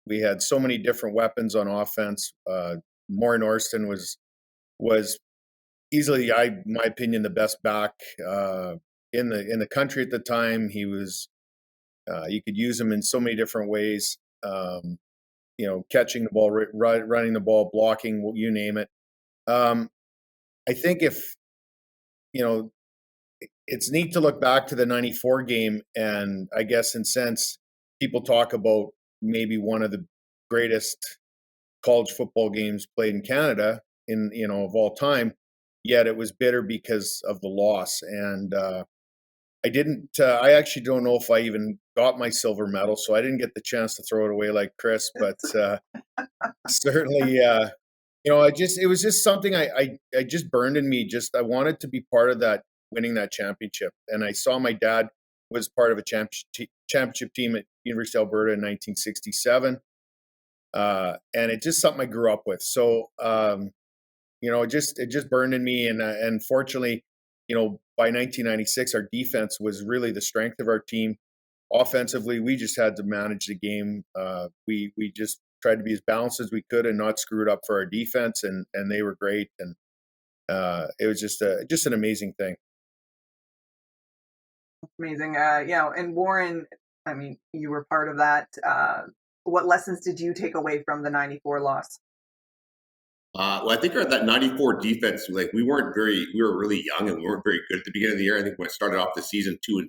We had so many different weapons on offense. Wray Morrison was easily, my opinion, the best back in the country at the time. He was, you could use him in so many different ways. Catching the ball, running the ball, blocking, you name it. I think it's neat to look back to the '94 game, and I guess in sense, people talk about maybe one of the greatest college football games played in Canada of all time. Yet it was bitter because of the loss, and I actually don't know if I even got my silver medal, so I didn't get the chance to throw it away like Chris, but certainly, it was just something I just burned in me. I wanted to be part of that, winning that championship. And I saw my dad was part of a championship team at University of Alberta in 1967. And it's just something I grew up with. So, it just burned in me. And fortunately, by 1996, our defense was really the strength of our team. Offensively, we just had to manage the game. We just tried to be as balanced as we could and not screw it up for our defense, and they were great. And it was just an amazing thing. Amazing. And Warren, I mean, you were part of that. What lessons did you take away from the '94 loss? Well, I think that 94 defense, like we were really young and we weren't very good at the beginning of the year. I think when I started off the season 2-2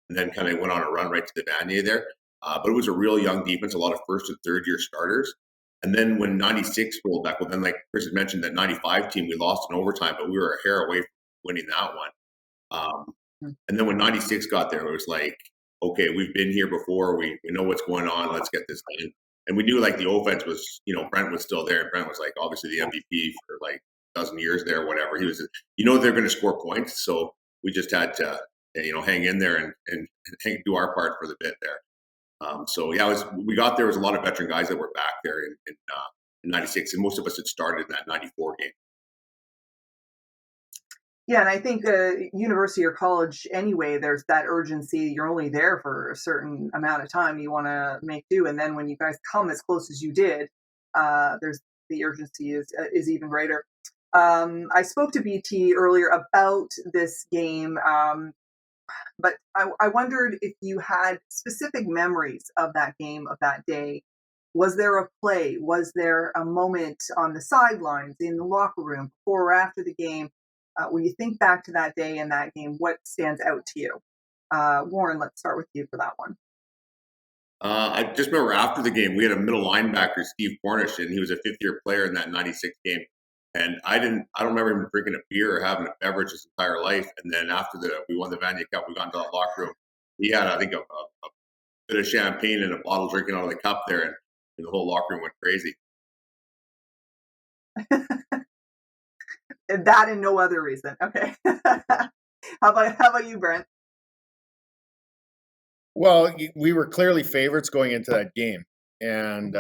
and then kind of went on a run right to the Vanier there. But it was a real young defense, a lot of first and third year starters. And then when 96 rolled back, well, then like Chris had mentioned, that 95 team, we lost in overtime, but we were a hair away from winning that one. And then when 96 got there, it was like, okay, we've been here before. We know what's going on. Let's get this done. And we knew like the offense was, Brent was still there. Brent was like obviously the MVP for like a dozen years there, whatever. He was, they're going to score points. So we just had to, hang in there and do our part for the bit there. So yeah, we got there was a lot of veteran guys that were back there in 96, and most of us had started in that 94 game. Yeah, and I think university or college anyway, there's that urgency. You're only there for a certain amount of time. You want to make do, and then when you guys come as close as you did, there's the urgency is even greater. I spoke to BT earlier about this game, but I wondered if you had specific memories of that game, of that day. Was there a play? Was there a moment on the sidelines, in the locker room, before or after the game? When you think back to that day and that game, what stands out to you? Warren, let's start with you for that one. I just remember after the game, we had a middle linebacker, Steve Cornish, and he was a fifth-year player in that 96 game. And I don't remember him drinking a beer or having a beverage his entire life. And then after we won the Vanier Cup, we got into the locker room. He had, I think, a bit of champagne and a bottle drinking out of the cup there, and the whole locker room went crazy. That and no other reason. Okay. How about you, Brent? Well, we were clearly favorites going into that game. And,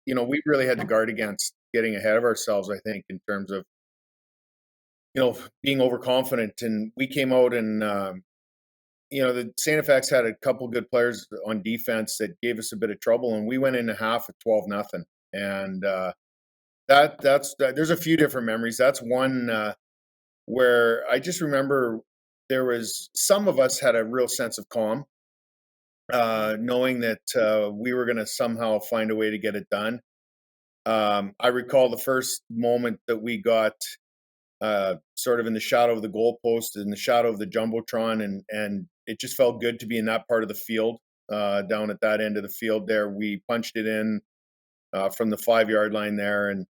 we really had to guard against getting ahead of ourselves, I think, in terms of, being overconfident. And we came out and, the St. FX had a couple good players on defense that gave us a bit of trouble. And we went in a half at 12-0. And there's a few different memories. That's one where I just remember there was some of us had a real sense of calm, knowing that we were going to somehow find a way to get it done. I recall the first moment that we got sort of in the shadow of the goalpost, in the shadow of the Jumbotron, and it just felt good to be in that part of the field, down at that end of the field there. We punched it in from the 5-yard line there. And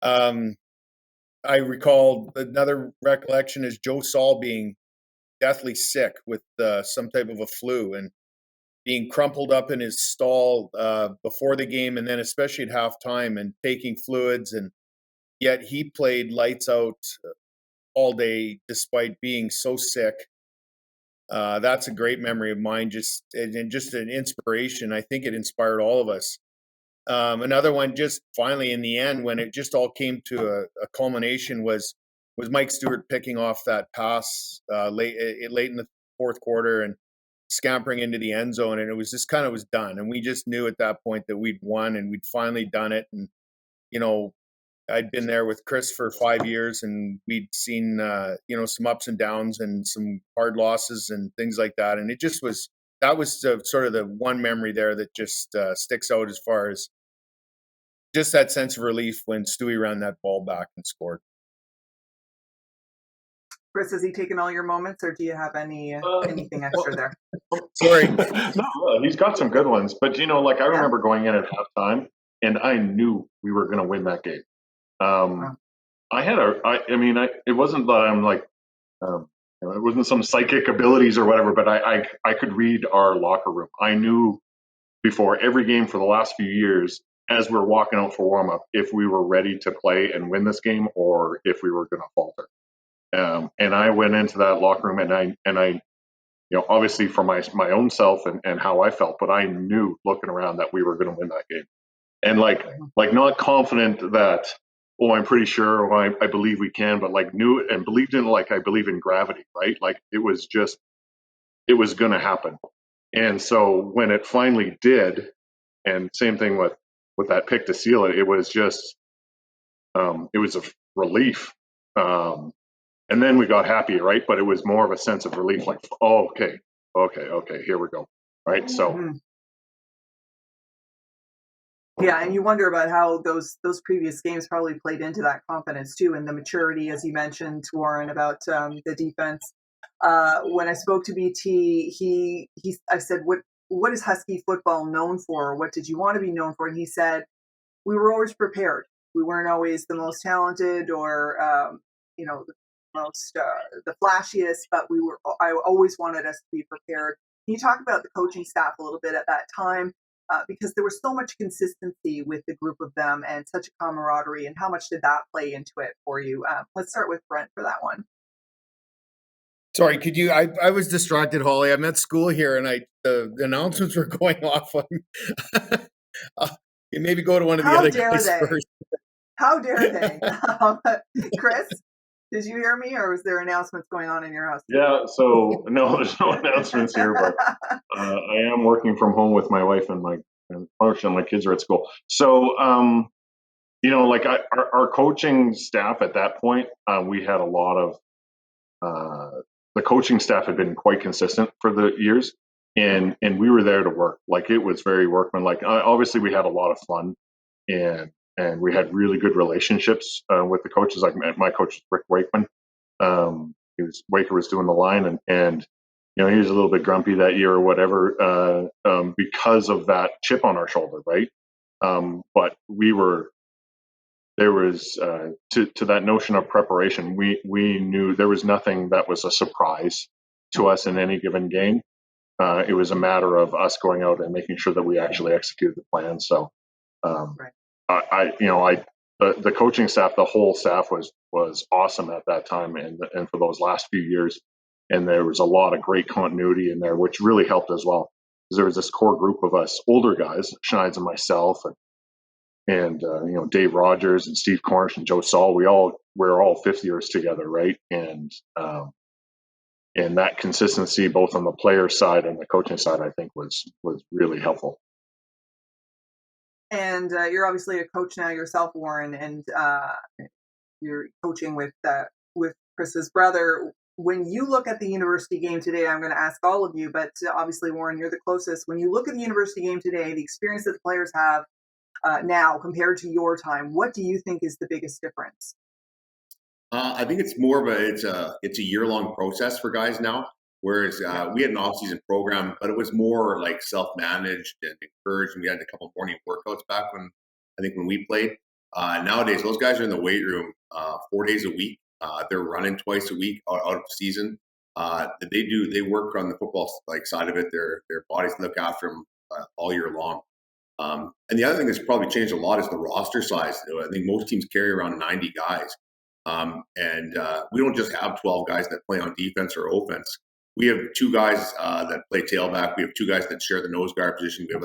I recall another recollection is Joe Saul being deathly sick with some type of a flu and being crumpled up in his stall before the game, and then especially at halftime, and taking fluids. And yet he played lights out all day despite being so sick. That's a great memory of mine, just an inspiration. I think it inspired all of us. Another one, just finally in the end, when it just all came to a culmination, was Mike Stewart picking off that pass late in the fourth quarter and scampering into the end zone, and it was just kind of was done. And we just knew at that point that we'd won and we'd finally done it. And I'd been there with Chris for 5 years, and we'd seen some ups and downs and some hard losses and things like that. And that was sort of the one memory there that just sticks out, as far as just that sense of relief when Stewie ran that ball back and scored. Chris, has he taken all your moments, or do you have anything extra there? Sorry. No, he's got some good ones. But, I remember going in at halftime, and I knew we were going to win that game. It wasn't that I'm like, it wasn't some psychic abilities or whatever, but I could read our locker room. I knew before every game for the last few years, as we're walking out for warm up, if we were ready to play and win this game or if we were going to falter. And I went into that locker room, and I obviously for my own self and how I felt, but I knew looking around that we were going to win that game. And like not confident that, I'm pretty sure, or I believe we can, but like knew it and believed in, like I believe in gravity, right? Like it was going to happen. And so when it finally did, and same thing with that pick to seal it, it was just, it was a relief. And then we got happy, right? But it was more of a sense of relief, like, oh, okay, here we go, right? So Yeah, and you wonder about how those previous games probably played into that confidence too, and the maturity, as you mentioned, Warren, about the defense. When I spoke to BT, I said, "What is Husky football known for? What did you want to be known for?" And he said, "We were always prepared. We weren't always the most talented or the most the flashiest, but we were. I always wanted us to be prepared." Can you talk about the coaching staff a little bit at that time? Because there was so much consistency with the group of them and such a camaraderie, and how much did that play into it for you? Let's start with Brent for that one. Sorry, could you? I was distracted, Holly. I'm at school here, and the announcements were going off. You maybe go to one of the other guys first. How dare they? Chris, did you hear me, or was there announcements going on in your house? Yeah, so no, there's no announcements here, but I am working from home with my wife and my kids are at school. So, like our coaching staff at that point, we had a lot of, the coaching staff had been quite consistent for the years, and we were there to work. Like, it was very workmanlike. Obviously, we had a lot of fun, and we had really good relationships with the coaches. Like, my coach, Rick Wakeman, Waker was doing the line, and he was a little bit grumpy that year or whatever, because of that chip on our shoulder, right? But there was to that notion of preparation. We knew there was nothing that was a surprise to us in any given game. It was a matter of us going out and making sure that we actually executed the plan. So, the coaching staff, the whole staff was awesome at that time, and for those last few years, and there was a lot of great continuity in there, which really helped as well. Because there was this core group of us older guys, Schneider and myself, and Dave Rogers and Steve Cornish and Joe Saul. We're all fifth years together, right? And that consistency, both on the player side and the coaching side, I think was really helpful. And you're obviously a coach now yourself, Warren, and you're coaching with Chris's brother. When you look at the university game today, I'm going to ask all of you, but obviously, Warren, you're the closest. When you look at the university game today, the experience that the players have now compared to your time, what do you think is the biggest difference? I think it's more of it's a year-long process for guys now. Whereas we had an off-season program, but it was more like self-managed and encouraged. And we had a couple morning workouts back when we played. Nowadays, those guys are in the weight room 4 days a week. They're running twice a week out of season. They work on the football side of it. Their bodies look after them all year long. And the other thing that's probably changed a lot is the roster size. I think most teams carry around 90 guys. And we don't just have 12 guys that play on defense or offense. We have 2 guys that play tailback. We have 2 guys that share the nose guard position. We have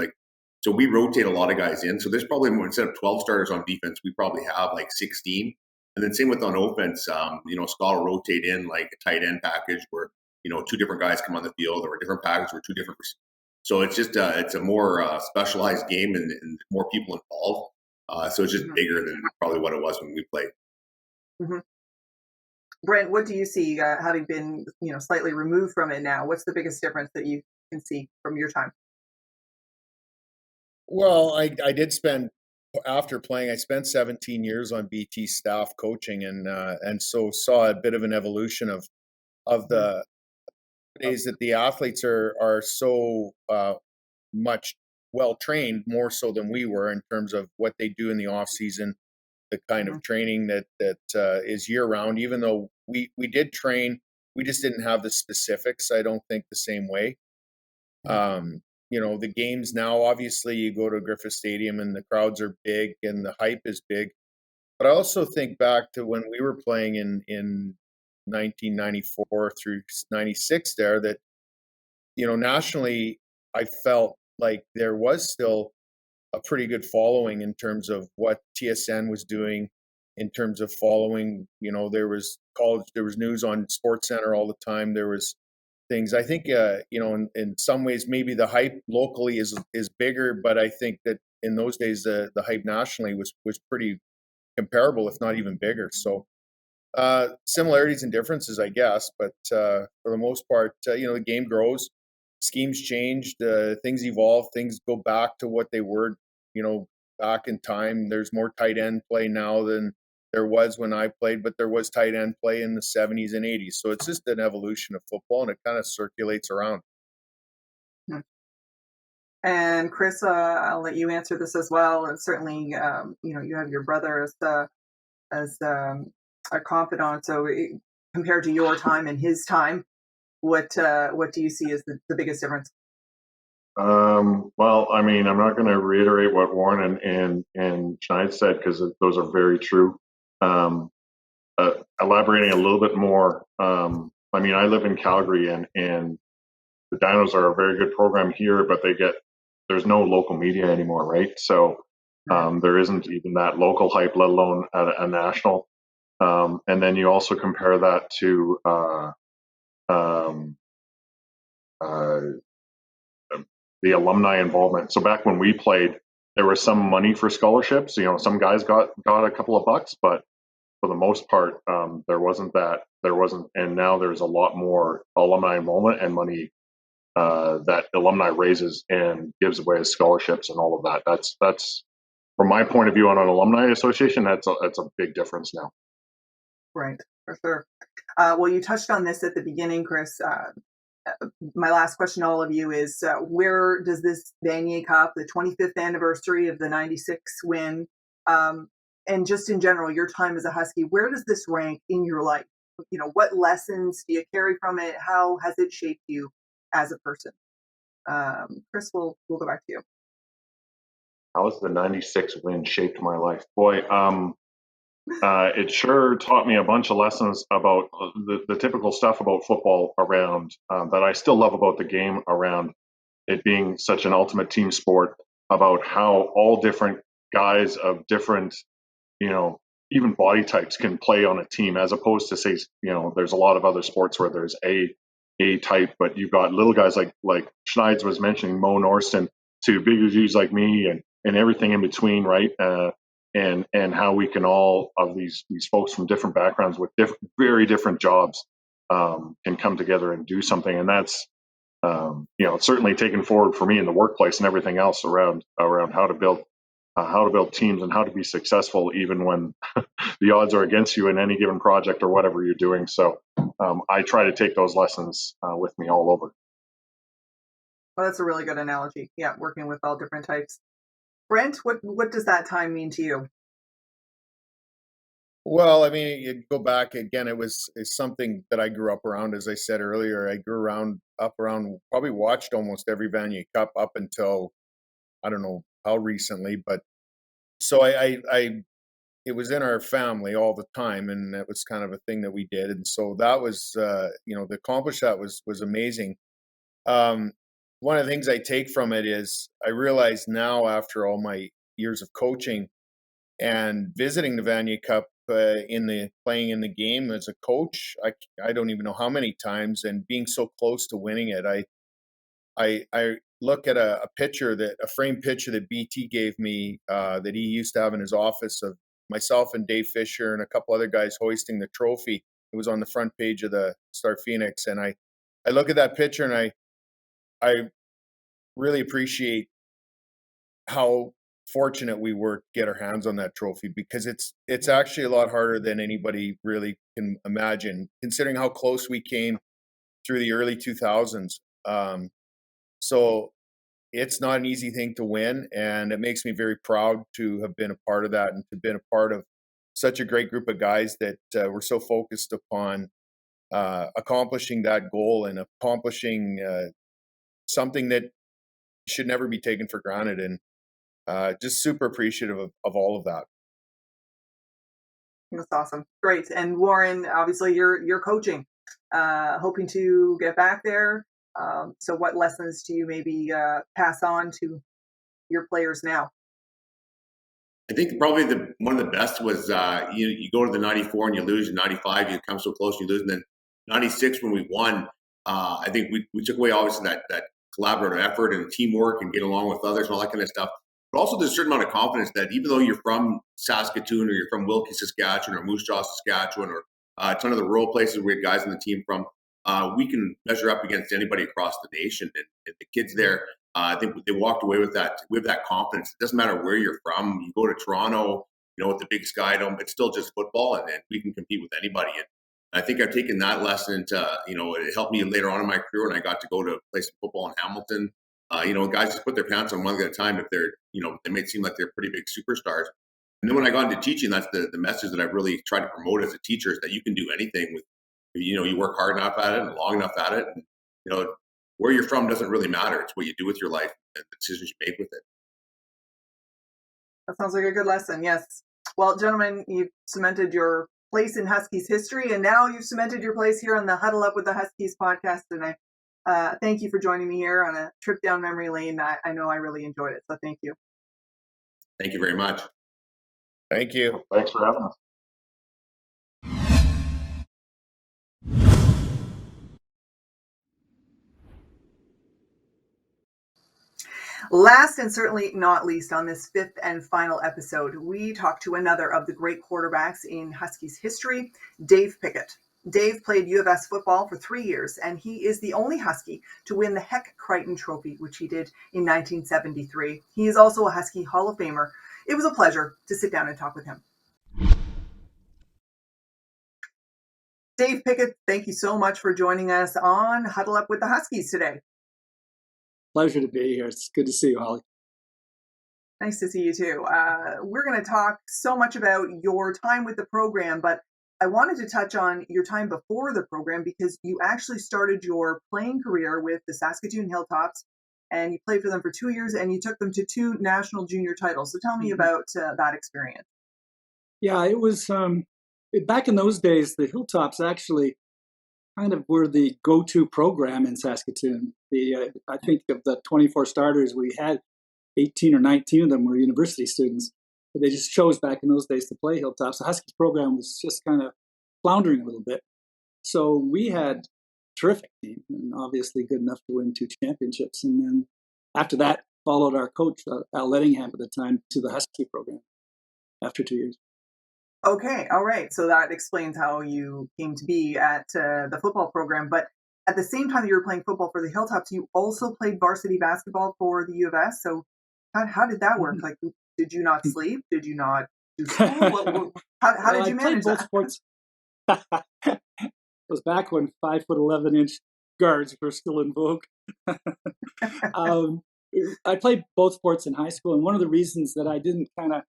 so we rotate a lot of guys in. So there's probably more, instead of 12 starters on defense, we probably have 16. And then same with on offense, Scott will rotate in like a tight end package where, 2 different guys come on the field, or a different package where 2 different. So it's just, it's a more specialized game and more people involved. So it's just bigger than probably what it was when we played. Mm-hmm. Brent, what do you see, having been, slightly removed from it now? What's the biggest difference that you can see from your time? Well, I did spend, after playing, I spent 17 years on BT staff coaching, and so saw a bit of an evolution of the days that the athletes are so much well trained, more so than we were, in terms of what they do in the off season, the kind of training that is year round. Even though we did train, we just didn't have the specifics, I don't think, the same way. The games now, obviously you go to Griffith Stadium and the crowds are big and the hype is big. But I also think back to when we were playing in 1994 through 96 there, that, nationally, I felt like there was still a pretty good following in terms of what TSN was doing, in terms of following. There was news on Sports Center all the time. There was things. I think, in some ways, maybe the hype locally is bigger, but I think that in those days, the hype nationally was pretty comparable, if not even bigger. So similarities and differences, I guess, but for the most part, the game grows. Schemes changed, things evolve, things go back to what they were, back in time. There's more tight end play now than there was when I played, but there was tight end play in the 70s and 80s. So it's just an evolution of football, and it kind of circulates around. And Chris, I'll let you answer this as well. And certainly, you have your brother as a confidant. So compared to your time and his time, what do you see as the biggest difference? Well, I mean, I'm not going to reiterate what Warren and Schneider said, because those are very true. Elaborating a little bit more, I mean, I live in Calgary, and the Dinos are a very good program here, but there's no local media anymore, right? So there isn't even that local hype, let alone a national. And then you also compare that to the alumni involvement. So back when we played, there was some money for scholarships. Some guys got a couple of bucks, but for the most part, there wasn't that. And now there's a lot more alumni involvement and money that alumni raises and gives away as scholarships and all of that. That's from my point of view on an alumni association. That's a big difference now. Right, for sure. Well, you touched on this at the beginning, Chris. My last question to all of you is, where does this Vanier Cup, the 25th anniversary of the 96 win, and just in general, your time as a Husky, where does this rank in your life? What lessons do you carry from it? How has it shaped you as a person? Chris, we'll go back to you. How has the 96 win shaped my life? Boy, it sure taught me a bunch of lessons about the typical stuff about football around that I still love about the game, around it being such an ultimate team sport, about how all different guys of different, even body types can play on a team, as opposed to, say, there's a lot of other sports where there's a type, but you've got little guys like Schneider was mentioning, Mo Norton, to bigger dudes like me, and everything in between, right? And how we can all of these folks from different backgrounds with very different jobs can come together and do something. And that's certainly taken forward for me in the workplace and everything else around how to build teams and how to be successful even when the odds are against you in any given project or whatever you're doing. So I try to take those lessons with me all over. Well, that's a really good analogy. Yeah, working with all different types. Brent, what does that time mean to you? Well, I mean, you go back again, it's something that I grew up around. As I said earlier, I grew up around, probably watched almost every Vanier Cup up until, I don't know how recently, but so it was in our family all the time, and that was kind of a thing that we did. And so that was, to accomplish that was amazing. One of the things I take from it is I realize now, after all my years of coaching and visiting the Vanier Cup, playing in the game as a coach, I don't even know how many times, and being so close to winning it, I look at a framed picture that BT gave me that he used to have in his office, of myself and Dave Fisher and a couple other guys hoisting the trophy. It was on the front page of the Star Phoenix, and I look at that picture and I really appreciate how fortunate we were to get our hands on that trophy, because it's actually a lot harder than anybody really can imagine, considering how close we came through the early 2000s. So it's not an easy thing to win, and it makes me very proud to have been a part of that, and to have been a part of such a great group of guys that were so focused upon accomplishing that goal and accomplishing something that should never be taken for granted. And just super appreciative of all of that. That's awesome. Great. And Warren, obviously you're coaching, hoping to get back there. So what lessons do you maybe pass on to your players now? I think probably one of the best was you go to the 94 and you lose, in 95 you come so close and you lose, and then 96 when we won, I think we took away obviously that collaborative effort and teamwork and get along with others and all that kind of stuff. But also there's a certain amount of confidence that even though you're from Saskatoon or you're from Wilkie, Saskatchewan, or Moose Jaw, Saskatchewan, or a ton of the rural places we had guys on the team from, we can measure up against anybody across the nation. And the kids there, I think they walked away with that confidence. It doesn't matter where you're from. You go to Toronto, with the big Sky Dome, it's still just football, and we can compete with anybody. And I think I've taken that lesson to, it helped me later on in my career when I got to go to play some football in Hamilton. Guys just put their pants on one leg at a time if they're, they may seem like they're pretty big superstars. And then when I got into teaching, that's the message that I really tried to promote as a teacher, is that you can do anything with, you work hard enough at it and long enough at it. And, where you're from doesn't really matter. It's what you do with your life and the decisions you make with it. That sounds like a good lesson. Yes. Well, gentlemen, you've cemented your place in Huskies history, and now you've cemented your place here on the Huddle Up with the Huskies podcast. And I thank you for joining me here on a trip down memory lane. I know I really enjoyed it. So thank you. Thank you very much. Thank you. Thanks for having us. Last and certainly not least, on this fifth and final episode, we talk to another of the great quarterbacks in Huskies history, Dave Pickett. Dave played U of S football for 3 years, and he is the only Husky to win the Heck Crichton Trophy, which he did in 1973. He is also a Husky Hall of Famer. It was a pleasure to sit down and talk with him. Dave Pickett, thank you so much for joining us on Huddle Up with the Huskies today. Pleasure to be here. It's good to see you, Holly. Nice to see you too. We're going to talk so much about your time with the program, but I wanted to touch on your time before the program, because you actually started your playing career with the Saskatoon Hilltops, and you played for them for 2 years, and you took them to 2 national junior titles. So tell me about that experience. Yeah, it was back in those days, the Hilltops actually kind of were the go-to program in Saskatoon. I think of the 24 starters, we had 18 or 19 of them were university students. But they just chose back in those days to play Hilltops. The Huskies program was just kind of floundering a little bit. So we had a terrific team, and obviously good enough to win 2 championships. And then after that, followed our coach, Al Lettingham at the time, to the Husky program after 2 years. Okay, all right. So that explains how you came to be at the football program. But at the same time that you were playing football for the Hilltops, you also played varsity basketball for the U of S. So how did that work? Like, did you not sleep? Did you not do school? How did you manage both that? Sports. It was back when 5'11" guards were still in vogue. I played both sports in high school, and one of the reasons that I didn't kind of,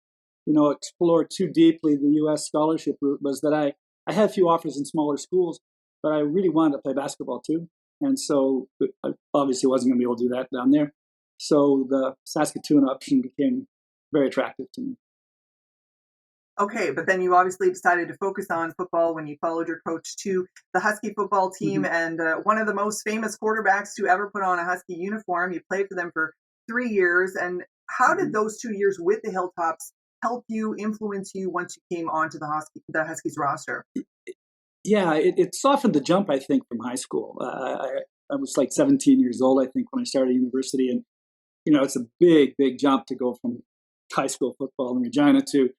explore too deeply the U.S. scholarship route was that I had a few offers in smaller schools, but I really wanted to play basketball too, and so I obviously wasn't going to be able to do that down there. So the Saskatoon option became very attractive to me. Okay, but then you obviously decided to focus on football when you followed your coach to the Husky football team, and one of the most famous quarterbacks to ever put on a Husky uniform. You played for them for 3 years, and how did those 2 years with the Hilltops help you, influence you once you came onto the Huskies roster? Yeah, it softened the jump, I think, from high school. I was like 17 years old, I think, when I started university, and it's a big, big jump to go from high school football in Regina to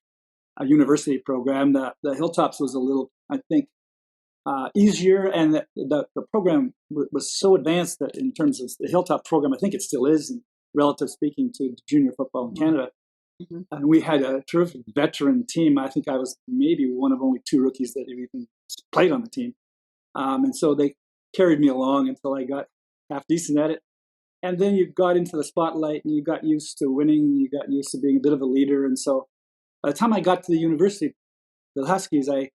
a university program. The Hilltops was a little, I think, easier, and the program was so advanced that in terms of the Hilltop program, I think it still is, relative speaking to junior football in Canada. And we had a terrific veteran team. I think I was maybe one of only 2 rookies that even played on the team. And so they carried me along until I got half decent at it. And then you got into the spotlight and you got used to winning. You got used to being a bit of a leader. And so by the time I got to the university, the Huskies, I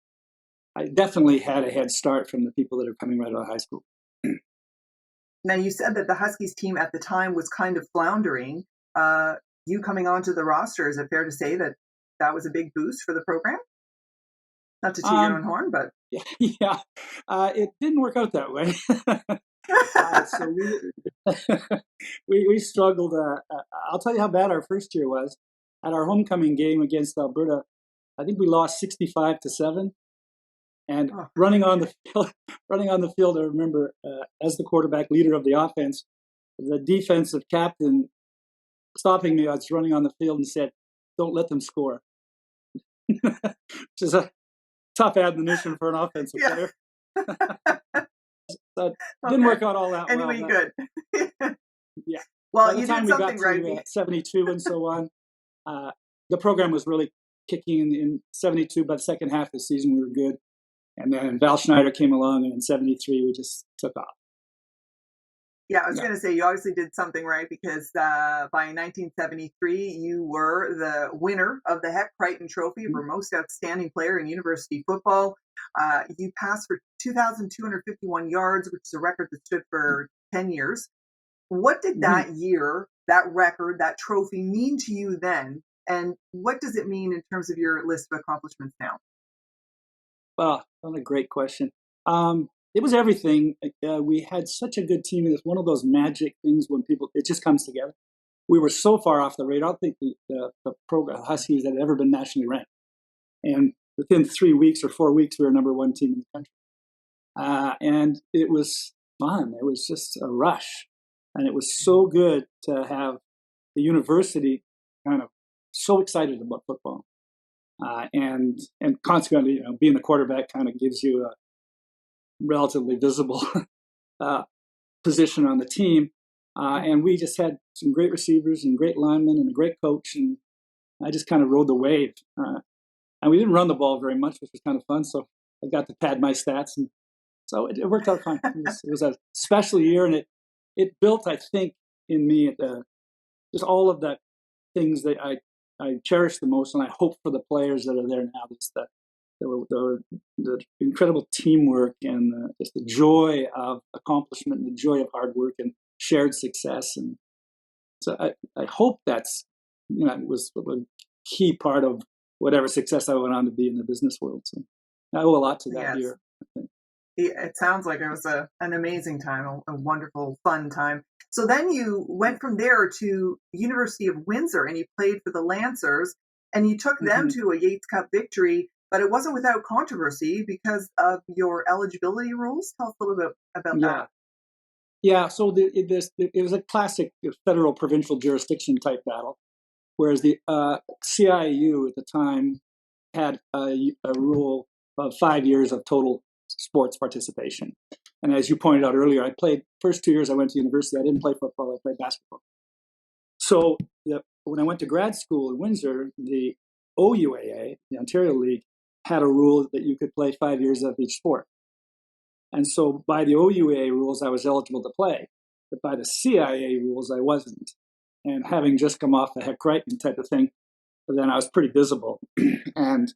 definitely had a head start from the people that are coming right out of high school. Now, you said that the Huskies team at the time was kind of floundering. You coming onto the roster, is it fair to say that that was a big boost for the program? Not to toot your own horn, but... Yeah, it didn't work out that way. So we struggled. I'll tell you how bad our first year was. At our homecoming game against Alberta, I think we lost 65-7. And running on the field, I remember as the quarterback leader of the offense, the defensive captain stopping me. I was running on the field and said, "Don't let them score," which is a tough admonition for an offensive player. So it didn't work out all that anyway, well. good. Yeah. Well, By the you time did we got something right. to 72 and so on, the program was really kicking in 72. By the second half of the season, we were good. And then Val Schneider came along, and in 73, we just took off. Yeah, I was going to say, you obviously did something right, because by 1973, you were the winner of the Heck Crichton Trophy for Most Outstanding Player in University Football. You passed for 2,251 yards, which is a record that stood for 10 years. What did that year, that record, that trophy mean to you then? And what does it mean in terms of your list of accomplishments now? Well, what a great question. It was everything. We had such a good team. It's one of those magic things when it just comes together. We were so far off the radar. I don't think the program Huskies had ever been nationally ranked. And within 3 weeks or 4 weeks, we were number one team in the country. And it was fun. It was just a rush. And it was so good to have the university kind of so excited about football. And consequently, being the quarterback kind of gives you a relatively visible position on the team. And we just had some great receivers and great linemen and a great coach. And I just kind of rode the wave. And we didn't run the ball very much, which was kind of fun. So I got to pad my stats. And so it worked out fine. It was a special year. And it built, I think, in me just all of the things that I cherish the most, and I hope for the players that are there now. It's the incredible teamwork and just the joy of accomplishment and the joy of hard work and shared success. And so I hope that's was a key part of whatever success I went on to be in the business world. So I owe a lot to that year, I think. It sounds like it was an amazing time, a wonderful, fun time. So then you went from there to University of Windsor, and you played for the Lancers, and you took them to a Yates Cup victory, but it wasn't without controversy because of your eligibility rules. Tell us a little bit about that. Yeah, so it was a classic federal provincial jurisdiction type battle, whereas the CIU at the time had a rule of 5 years of total sports participation. And as you pointed out earlier, I played first 2 years I went to university. I didn't play football. I played basketball. So when I went to grad school in Windsor, the OUAA, the Ontario League, had a rule that you could play 5 years of each sport. And so by the OUAA rules, I was eligible to play. But by the CIA rules, I wasn't. And having just come off a Heck Crichton type of thing, then I was pretty visible. And,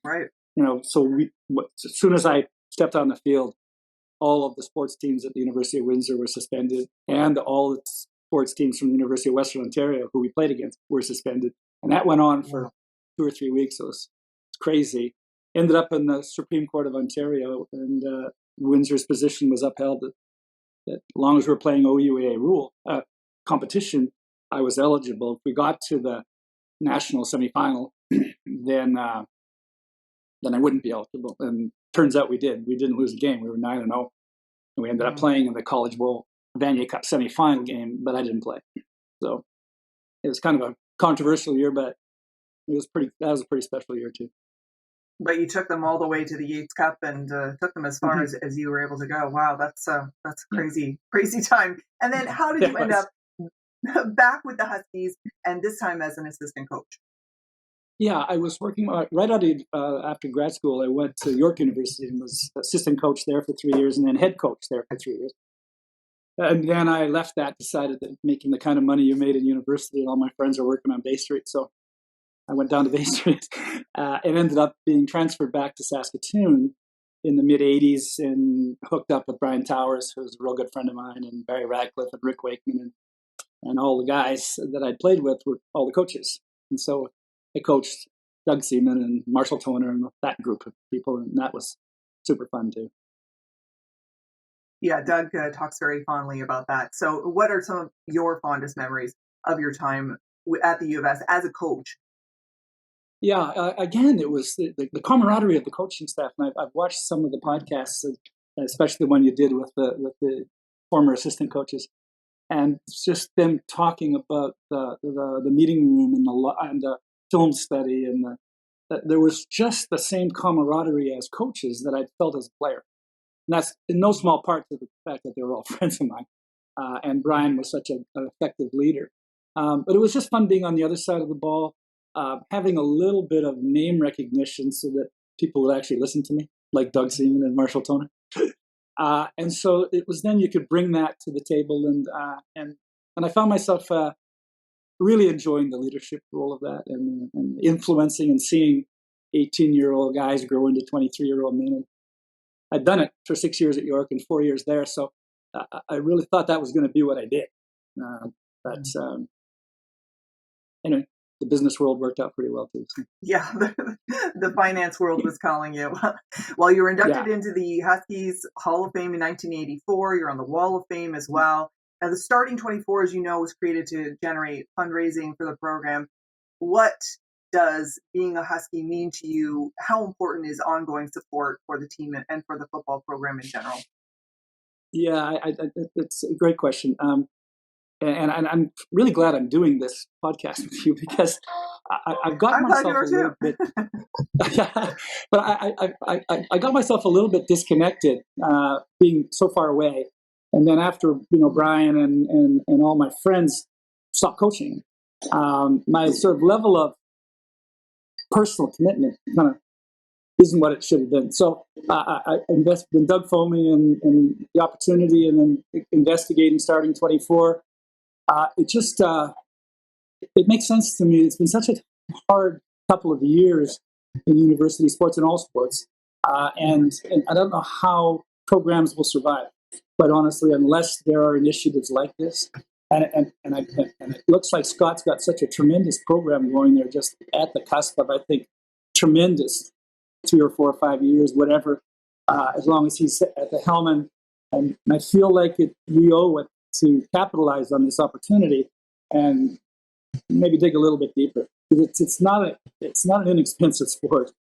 so as soon as I stepped on the field, all of the sports teams at the University of Windsor were suspended, and all the sports teams from the University of Western Ontario, who we played against, were suspended. And that went on for 2 or 3 weeks. It was crazy. Ended up in the Supreme Court of Ontario, and Windsor's position was upheld that as long as we're playing OUAA competition, I was eligible. If we got to the national semifinal, then I wouldn't be eligible. And turns out we did. We didn't lose a game. We were 9-0, and we ended up playing in the College Bowl Vanier Cup semifinal game, but I didn't play. So it was kind of a controversial year, but that was a pretty special year too. But you took them all the way to the Yates Cup and took them as far as you were able to go. Wow, that's crazy time. And then how did you end up back with the Huskies, and this time as an assistant coach? Yeah, I was working right out of after grad school. I went to York University and was assistant coach there for 3 years, and then head coach there for 3 years. And then I left that, decided that making the kind of money you made in university, and all my friends are working on Bay Street, so I went down to Bay Street and ended up being transferred back to Saskatoon in the mid-'80s and hooked up with Brian Towriss, who was a real good friend of mine, and Barry Radcliffe and Rick Wakeman, and all the guys that I'd played with were all the coaches. And so I coached Doug Seaman and Marshall Toner and that group of people, and that was super fun too. Yeah, Doug talks very fondly about that. So what are some of your fondest memories of your time at the U of S as a coach? Yeah, again, it was the camaraderie of the coaching staff. And I've watched some of the podcasts, especially the one you did with the former assistant coaches, and just them talking about the meeting room and the film study, and there was just the same camaraderie as coaches that I felt as a player. And that's in no small part to the fact that they were all friends of mine. And Brian was such an effective leader. But it was just fun being on the other side of the ball, having a little bit of name recognition so that people would actually listen to me, like Doug Seaman and Marshall Toner. And so it was then you could bring that to the table, and I found myself really enjoying the leadership role of that, and influencing and seeing 18-year-old guys grow into 23-year-old men. And I'd done it for 6 years at York and 4 years there, so I really thought that was going to be what I did. But anyway, the business world worked out pretty well too. So. Yeah, the finance world was calling you. Well, you were inducted into the Huskies Hall of Fame in 1984. You're on the Wall of Fame as well. Now, the Starting 24, as you know, was created to generate fundraising for the program. What does being a Husky mean to you? How important is ongoing support for the team and for the football program in general? Yeah, it's a great question. And I'm really glad I'm doing this podcast with you because I've got myself a little bit. But I got myself a little bit disconnected, being so far away. And then after Brian and all my friends stopped coaching, my sort of level of personal commitment kind of isn't what it should have been. So I invested in Doug Foamy and the opportunity, and then investigating Starting 24. It just it makes sense to me. It's been such a hard couple of years in university sports and all sports, and I don't know how programs will survive. Quite honestly, unless there are initiatives like this, and it looks like Scott's got such a tremendous program going there, just at the cusp of, I think, tremendous 3 or 4 or 5 years, whatever. As long as he's at the helm, and I feel like we owe it to capitalize on this opportunity and maybe dig a little bit deeper. It's not an inexpensive sport.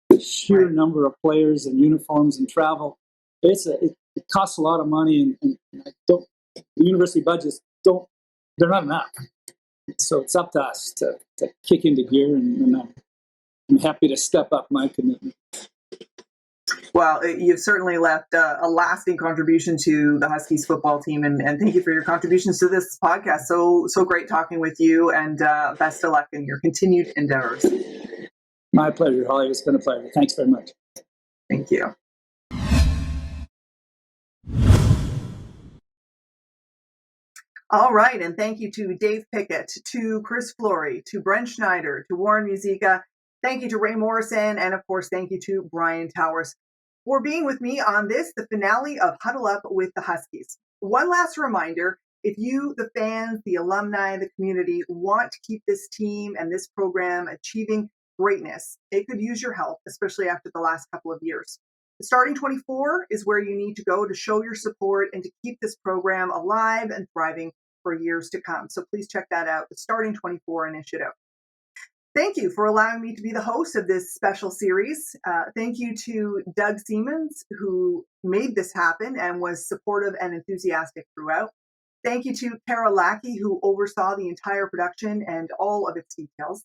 The sheer number of players and uniforms and travel, it costs a lot of money, and the university budgets they're not enough. So it's up to us to kick into gear, and I'm happy to step up my commitment. Well, you've certainly left a lasting contribution to the Huskies football team, and thank you for your contributions to this podcast. So great talking with you, and best of luck in your continued endeavors. My pleasure, Holly. It's been a pleasure. Thanks very much. Thank you. All right, and thank you to Dave Pickett, to Chris Flory, to Brent Schneider, to Warren Muzika. Thank you to Wray Morrison, and of course, thank you to Brian Towriss for being with me on this, the finale of Huddle Up with the Huskies. One last reminder, if you, the fans, the alumni, the community, want to keep this team and this program achieving greatness, it could use your help, especially after the last couple of years. The Starting 24 is where you need to go to show your support and to keep this program alive and thriving for years to come. So please check that out, the Starting 24 initiative. Thank you for allowing me to be the host of this special series. Thank you to Doug Seaman, who made this happen and was supportive and enthusiastic throughout. Thank you to Tara Lackey, who oversaw the entire production and all of its details.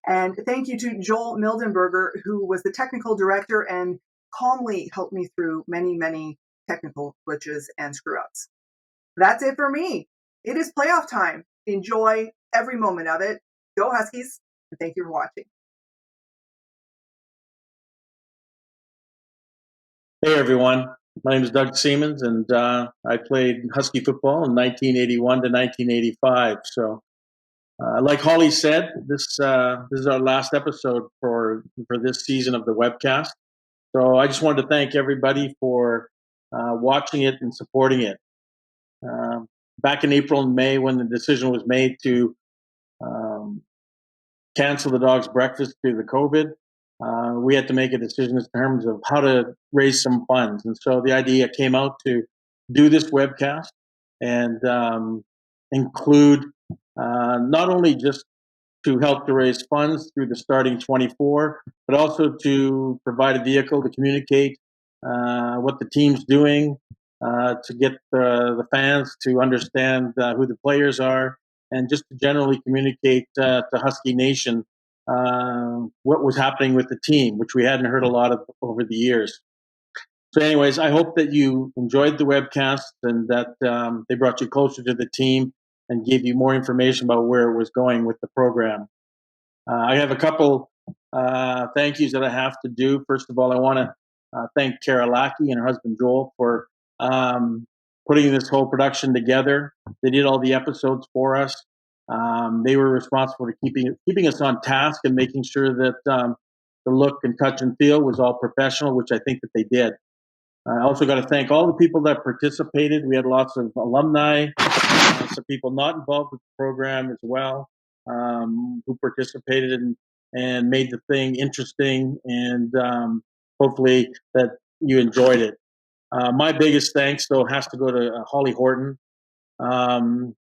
And thank you to Joel Mildenberger, who was the technical director and calmly helped me through many, many technical glitches and screw-ups. That's it for me. It is playoff time. Enjoy every moment of it. Go Huskies. Thank you for watching. Hey everyone, my name is Doug Seaman, and I played Husky football in 1981 to 1985. So, like Holly said, this is our last episode for this season of the webcast. So I just wanted to thank everybody for watching it and supporting it. Back in April and May, when the decision was made to cancel the dog's breakfast due to COVID, we had to make a decision in terms of how to raise some funds. And so the idea came out to do this webcast and include not only just to help to raise funds through the Starting 24, but also to provide a vehicle to communicate what the team's doing, to get the fans to understand who the players are, and just to generally communicate to Husky Nation what was happening with the team, which we hadn't heard a lot of over the years. So anyways, I hope that you enjoyed the webcast and that they brought you closer to the team and gave you more information about where it was going with the program. I have a couple thank yous that I have to do. First of all, I want to thank Kara Lackey and her husband Joel for putting this whole production together. They did all the episodes for us. They were responsible for keeping us on task and making sure that the look and touch and feel was all professional, which I think that they did. I also got to thank all the people that participated. We had lots of alumni, some people not involved with the program as well, who participated and made the thing interesting, and hopefully that you enjoyed it. My biggest thanks, though, has to go to Holly Horton.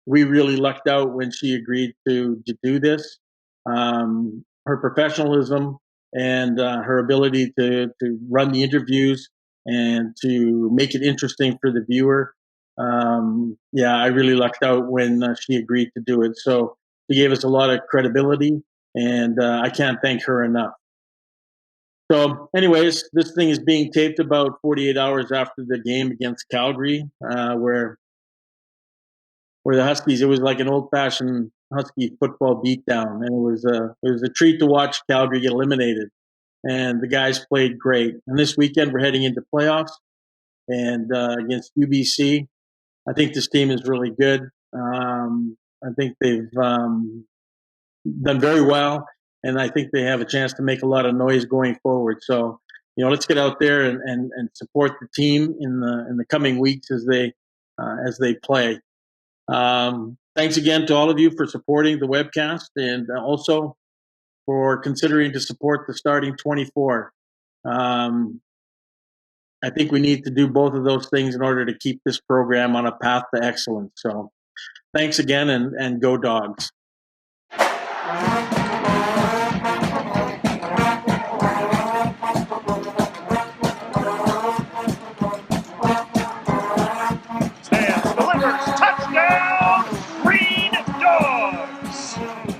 We really lucked out when she agreed to do this. Her professionalism and her ability to run the interviews and to make it interesting for the viewer. I really lucked out when she agreed to do it. So she gave us a lot of credibility, and I can't thank her enough. So anyways, this thing is being taped about 48 hours after the game against Calgary, where the Huskies, it was like an old-fashioned Husky football beatdown, and it was a treat to watch Calgary get eliminated. And the guys played great. And this weekend we're heading into playoffs and against UBC. I think this team is really good. I think they've done very well, and I think they have a chance to make a lot of noise going forward. So, let's get out there and support the team in the coming weeks as they play. Thanks again to all of you for supporting the webcast and also for considering to support the starting 24. I think we need to do both of those things in order to keep this program on a path to excellence. So thanks again, and go Dogs. Delivers touchdown, Green Dogs!